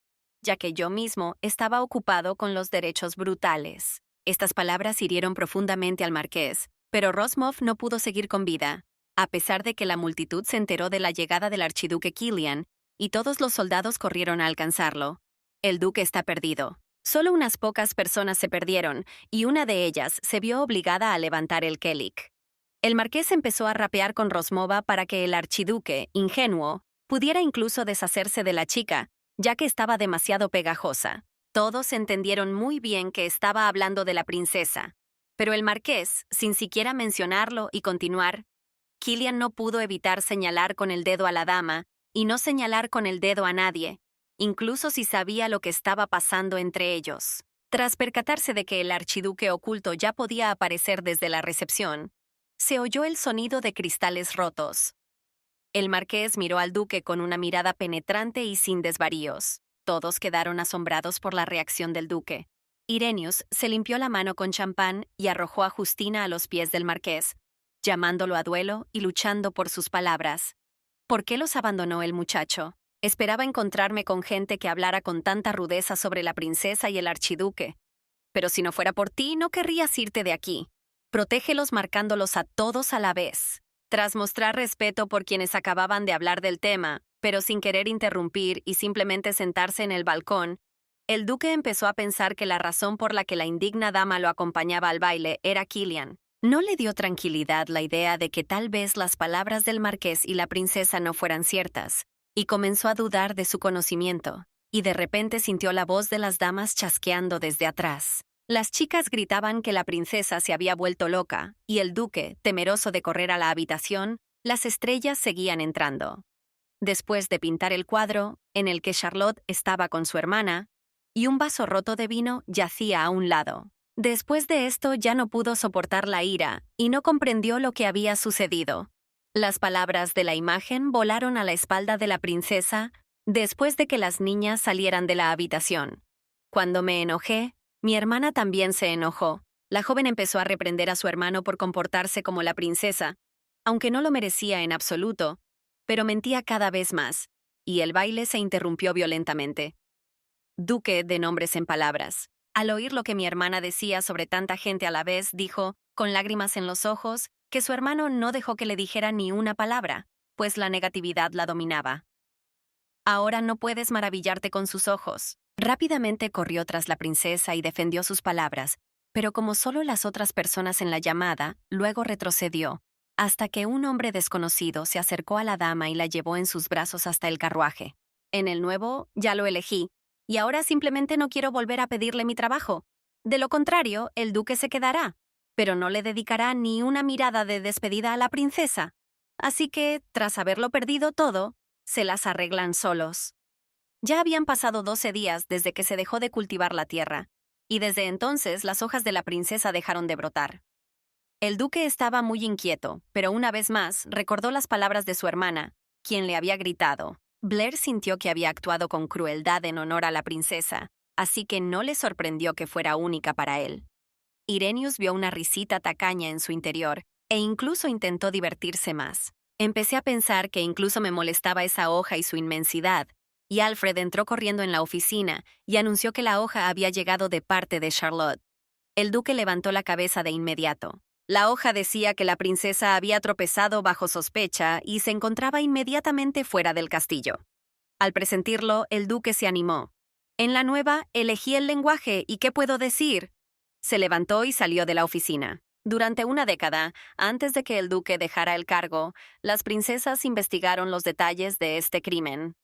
[SPEAKER 1] ya que yo mismo estaba ocupado con los derechos brutales. Estas palabras hirieron profundamente al marqués, pero Rosmuff no pudo seguir con vida, a pesar de que la multitud se enteró de la llegada del archiduque Kilian y todos los soldados corrieron a alcanzarlo. El duque está perdido. Solo unas pocas personas se perdieron, y una de ellas se vio obligada a levantar el Kellic. El marqués empezó a rapear con Rosmova para que el archiduque, ingenuo, pudiera incluso deshacerse de la chica, ya que estaba demasiado pegajosa. Todos entendieron muy bien que estaba hablando de la princesa, pero el marqués, sin siquiera mencionarlo y continuar, Kilian no pudo evitar señalar con el dedo a la dama y no señalar con el dedo a nadie, incluso si sabía lo que estaba pasando entre ellos. Tras percatarse de que el archiduque oculto ya podía aparecer desde la recepción, se oyó el sonido de cristales rotos. El marqués miró al duque con una mirada penetrante y sin desvaríos. Todos quedaron asombrados por la reacción del duque. Irenaeus se limpió la mano con champán y arrojó a Justina a los pies del marqués, llamándolo a duelo y luchando por sus palabras. ¿Por qué los abandonó el muchacho? Esperaba encontrarme con gente que hablara con tanta rudeza sobre la princesa y el archiduque. Pero si no fuera por ti, no querrías irte de aquí. Protégelos marcándolos a todos a la vez. Tras mostrar respeto por quienes acababan de hablar del tema, pero sin querer interrumpir y simplemente sentarse en el balcón, el duque empezó a pensar que la razón por la que la indigna dama lo acompañaba al baile era Killian. No le dio tranquilidad la idea de que tal vez las palabras del marqués y la princesa no fueran ciertas, y comenzó a dudar de su conocimiento, y de repente sintió la voz de las damas chasqueando desde atrás. Las chicas gritaban que la princesa se había vuelto loca, y el duque, temeroso de correr a la habitación, las estrellas seguían entrando. Después de pintar el cuadro, en el que Charlotte estaba con su hermana, y un vaso roto de vino yacía a un lado. Después de esto ya no pudo soportar la ira, y no comprendió lo que había sucedido. Las palabras de la imagen volaron a la espalda de la princesa después de que las niñas salieran de la habitación. Cuando me enojé, mi hermana también se enojó. La joven empezó a reprender a su hermano por comportarse como la princesa, aunque no lo merecía en absoluto, pero mentía cada vez más, y el baile se interrumpió violentamente. Duque de nombres en palabras. Al oír lo que mi hermana decía sobre tanta gente a la vez, dijo, con lágrimas en los ojos, que su hermano no dejó que le dijera ni una palabra, pues la negatividad la dominaba. Ahora no puedes maravillarte con sus ojos. Rápidamente corrió tras la princesa y defendió sus palabras, pero como solo las otras personas en la llamada, luego retrocedió, hasta que un hombre desconocido se acercó a la dama y la llevó en sus brazos hasta el carruaje. En el nuevo, ya lo elegí, y ahora simplemente no quiero volver a pedirle mi trabajo. De lo contrario, el duque se quedará, pero no le dedicará ni una mirada de despedida a la princesa. Así que, tras haberlo perdido todo, se las arreglan solos. Ya habían pasado 12 días desde que se dejó de cultivar la tierra, y desde entonces las hojas de la princesa dejaron de brotar. El duque estaba muy inquieto, pero una vez más recordó las palabras de su hermana, quien le había gritado. Blair sintió que había actuado con crueldad en honor a la princesa, así que no le sorprendió que fuera única para él. Irenaeus vio una risita tacaña en su interior, e incluso intentó divertirse más. Empecé a pensar que incluso me molestaba esa hoja y su inmensidad, y Alfred entró corriendo en la oficina y anunció que la hoja había llegado de parte de Charlotte. El duque levantó la cabeza de inmediato. La hoja decía que la princesa había tropezado bajo sospecha y se encontraba inmediatamente fuera del castillo. Al presentirlo, el duque se animó. En la nueva, elegí el lenguaje y ¿qué puedo decir? Se levantó y salió de la oficina. Durante una década, antes de que el duque dejara el cargo, las princesas investigaron los detalles de este crimen.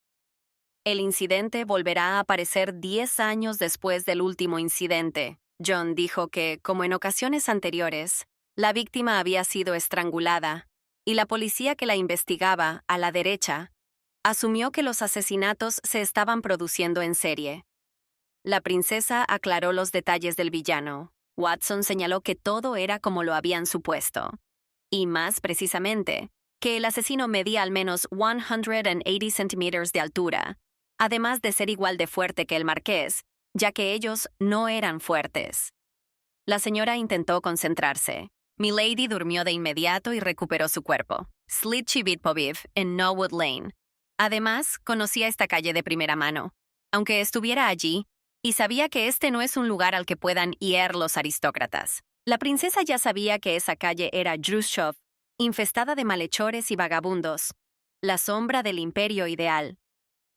[SPEAKER 1] El incidente volverá a aparecer 10 años después del último incidente. John dijo que, como en ocasiones anteriores, la víctima había sido estrangulada, y la policía que la investigaba, a la derecha, asumió que los asesinatos se estaban produciendo en serie. La princesa aclaró los detalles del villano. Watson señaló que todo era como lo habían supuesto. Y más precisamente, que el asesino medía al menos 180 centímetros de altura, además de ser igual de fuerte que el marqués, ya que ellos no eran fuertes. La señora intentó concentrarse. Milady durmió de inmediato y recuperó su cuerpo. Slitchi-Bitpoviv, en Norwood Lane. Además, conocía esta calle de primera mano, aunque estuviera allí, y sabía que este no es un lugar al que puedan ir los aristócratas. La princesa ya sabía que esa calle era Khrushchev, infestada de malhechores y vagabundos, la sombra del imperio ideal.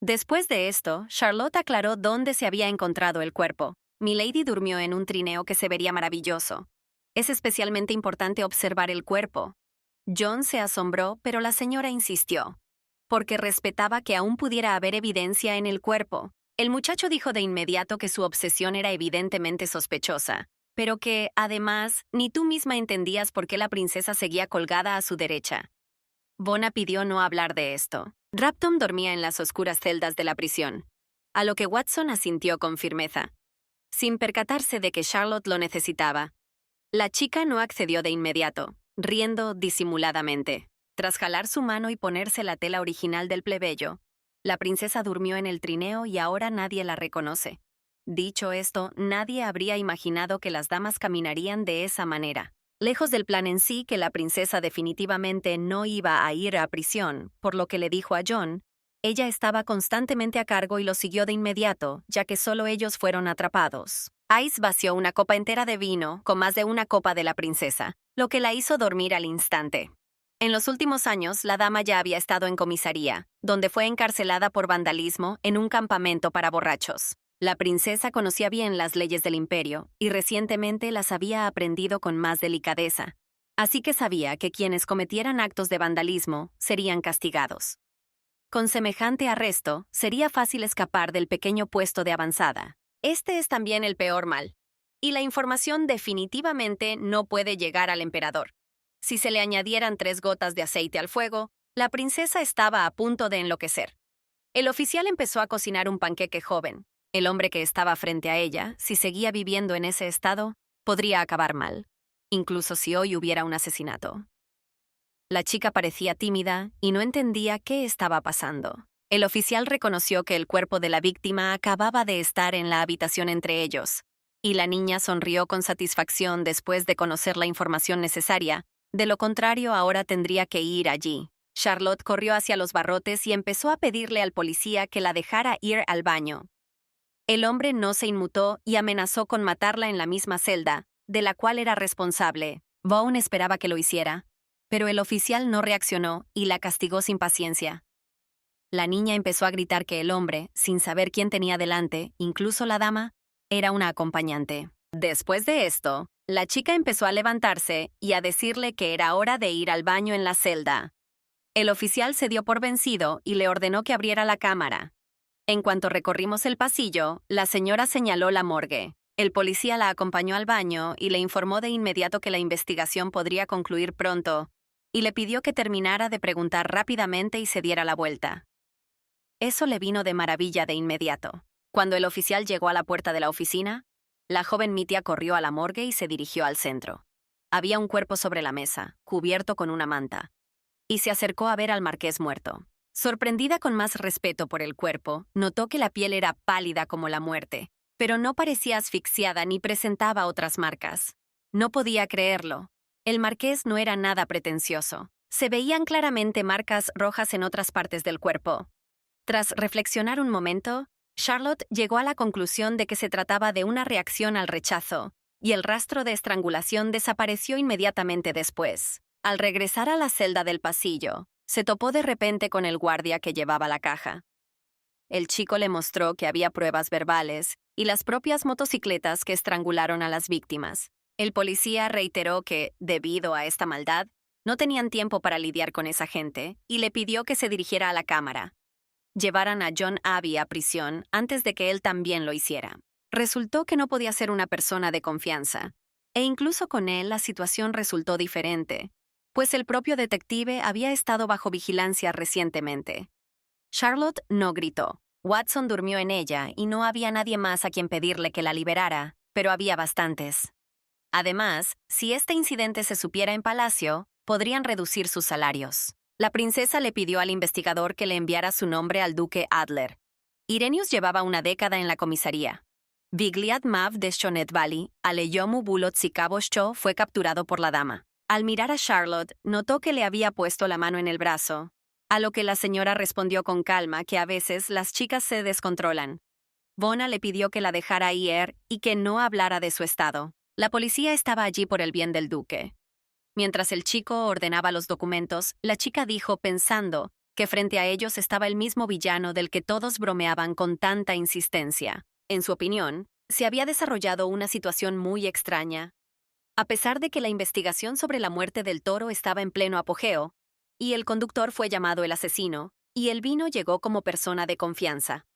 [SPEAKER 1] Después de esto, Charlotte aclaró dónde se había encontrado el cuerpo. Milady durmió en un trineo que se vería maravilloso. Es especialmente importante observar el cuerpo. John se asombró, pero la señora insistió, porque respetaba que aún pudiera haber evidencia en el cuerpo. El muchacho dijo de inmediato que su obsesión era evidentemente sospechosa, pero que, además, ni tú misma entendías por qué la princesa seguía colgada a su derecha. Bona pidió no hablar de esto. Rapton dormía en las oscuras celdas de la prisión. a lo que Watson asintió con firmeza, sin percatarse de que Charlotte lo necesitaba. La chica no accedió de inmediato, riendo disimuladamente. Tras jalar su mano y ponerse la tela original del plebeyo, la princesa durmió en el trineo y ahora nadie la reconoce. Dicho esto, nadie habría imaginado que las damas caminarían de esa manera. Lejos del plan en sí, que la princesa definitivamente no iba a ir a prisión, por lo que le dijo a John, ella estaba constantemente a cargo y lo siguió de inmediato, ya que solo ellos fueron atrapados. Ice vació una copa entera de vino con más de una copa de la princesa, lo que la hizo dormir al instante. En los últimos años, la dama ya había estado en comisaría, donde fue encarcelada por vandalismo en un campamento para borrachos. La princesa conocía bien las leyes del imperio y recientemente las había aprendido con más delicadeza, así que sabía que quienes cometieran actos de vandalismo serían castigados. Con semejante arresto, sería fácil escapar del pequeño puesto de avanzada. Este es también el peor mal, y la información definitivamente no puede llegar al emperador. Si se le añadieran 3 gotas de aceite al fuego, la princesa estaba a punto de enloquecer. El oficial empezó a cocinar un panqueque joven. El hombre que estaba frente a ella, si seguía viviendo en ese estado, podría acabar mal, incluso si hoy hubiera un asesinato. La chica parecía tímida y no entendía qué estaba pasando. El oficial reconoció que el cuerpo de la víctima acababa de estar en la habitación entre ellos, y la niña sonrió con satisfacción después de conocer la información necesaria. De lo contrario, ahora tendría que ir allí. Charlotte corrió hacia los barrotes y empezó a pedirle al policía que la dejara ir al baño. El hombre no se inmutó y amenazó con matarla en la misma celda, de la cual era responsable. Vaughn esperaba que lo hiciera, pero el oficial no reaccionó y la castigó sin paciencia. La niña empezó a gritar que el hombre, sin saber quién tenía delante, incluso la dama, era una acompañante. Después de esto, la chica empezó a levantarse y a decirle que era hora de ir al baño en la celda. El oficial se dio por vencido y le ordenó que abriera la cámara. En cuanto recorrimos el pasillo, la señora señaló la morgue. El policía la acompañó al baño y le informó de inmediato que la investigación podría concluir pronto, y le pidió que terminara de preguntar rápidamente y se diera la vuelta. Eso le vino de maravilla de inmediato. Cuando el oficial llegó a la puerta de la oficina, la joven Mitia corrió a la morgue y se dirigió al centro. Había un cuerpo sobre la mesa, cubierto con una manta, y se acercó a ver al marqués muerto. Sorprendida con más respeto por el cuerpo, notó que la piel era pálida como la muerte, pero no parecía asfixiada ni presentaba otras marcas. No podía creerlo. El marqués no era nada pretencioso. Se veían claramente marcas rojas en otras partes del cuerpo. Tras reflexionar un momento, Charlotte llegó a la conclusión de que se trataba de una reacción al rechazo, y el rastro de estrangulación desapareció inmediatamente después. Al regresar a la celda del pasillo, se topó de repente con el guardia que llevaba la caja. El chico le mostró que había pruebas verbales y las propias motocicletas que estrangularon a las víctimas. El policía reiteró que, debido a esta maldad, no tenían tiempo para lidiar con esa gente y le pidió que se dirigiera a la cámara. Llevaran a John Abbey a prisión antes de que él también lo hiciera. Resultó que no podía ser una persona de confianza, e incluso con él la situación resultó diferente, pues el propio detective había estado bajo vigilancia recientemente. Charlotte no gritó. Watson durmió en ella y no había nadie más a quien pedirle que la liberara, pero había bastantes. Además, si este incidente se supiera en palacio, podrían reducir sus salarios. La princesa le pidió al investigador que le enviara su nombre al duque Adler. Ireneus llevaba una década en la comisaría. Vigliad Mav de Shonet Valley, Aleyomu Bulot Sikaboscho, fue capturado por la dama. Al mirar a Charlotte, notó que le había puesto la mano en el brazo, a lo que la señora respondió con calma que a veces las chicas se descontrolan. Bona le pidió que la dejara ir y que no hablara de su estado. La policía estaba allí por el bien del duque. Mientras el chico ordenaba los documentos, la chica dijo pensando que frente a ellos estaba el mismo villano del que todos bromeaban con tanta insistencia. En su opinión, se había desarrollado una situación muy extraña. A pesar de que la investigación sobre la muerte del toro estaba en pleno apogeo, y el conductor fue llamado el asesino, y el vino llegó como persona de confianza.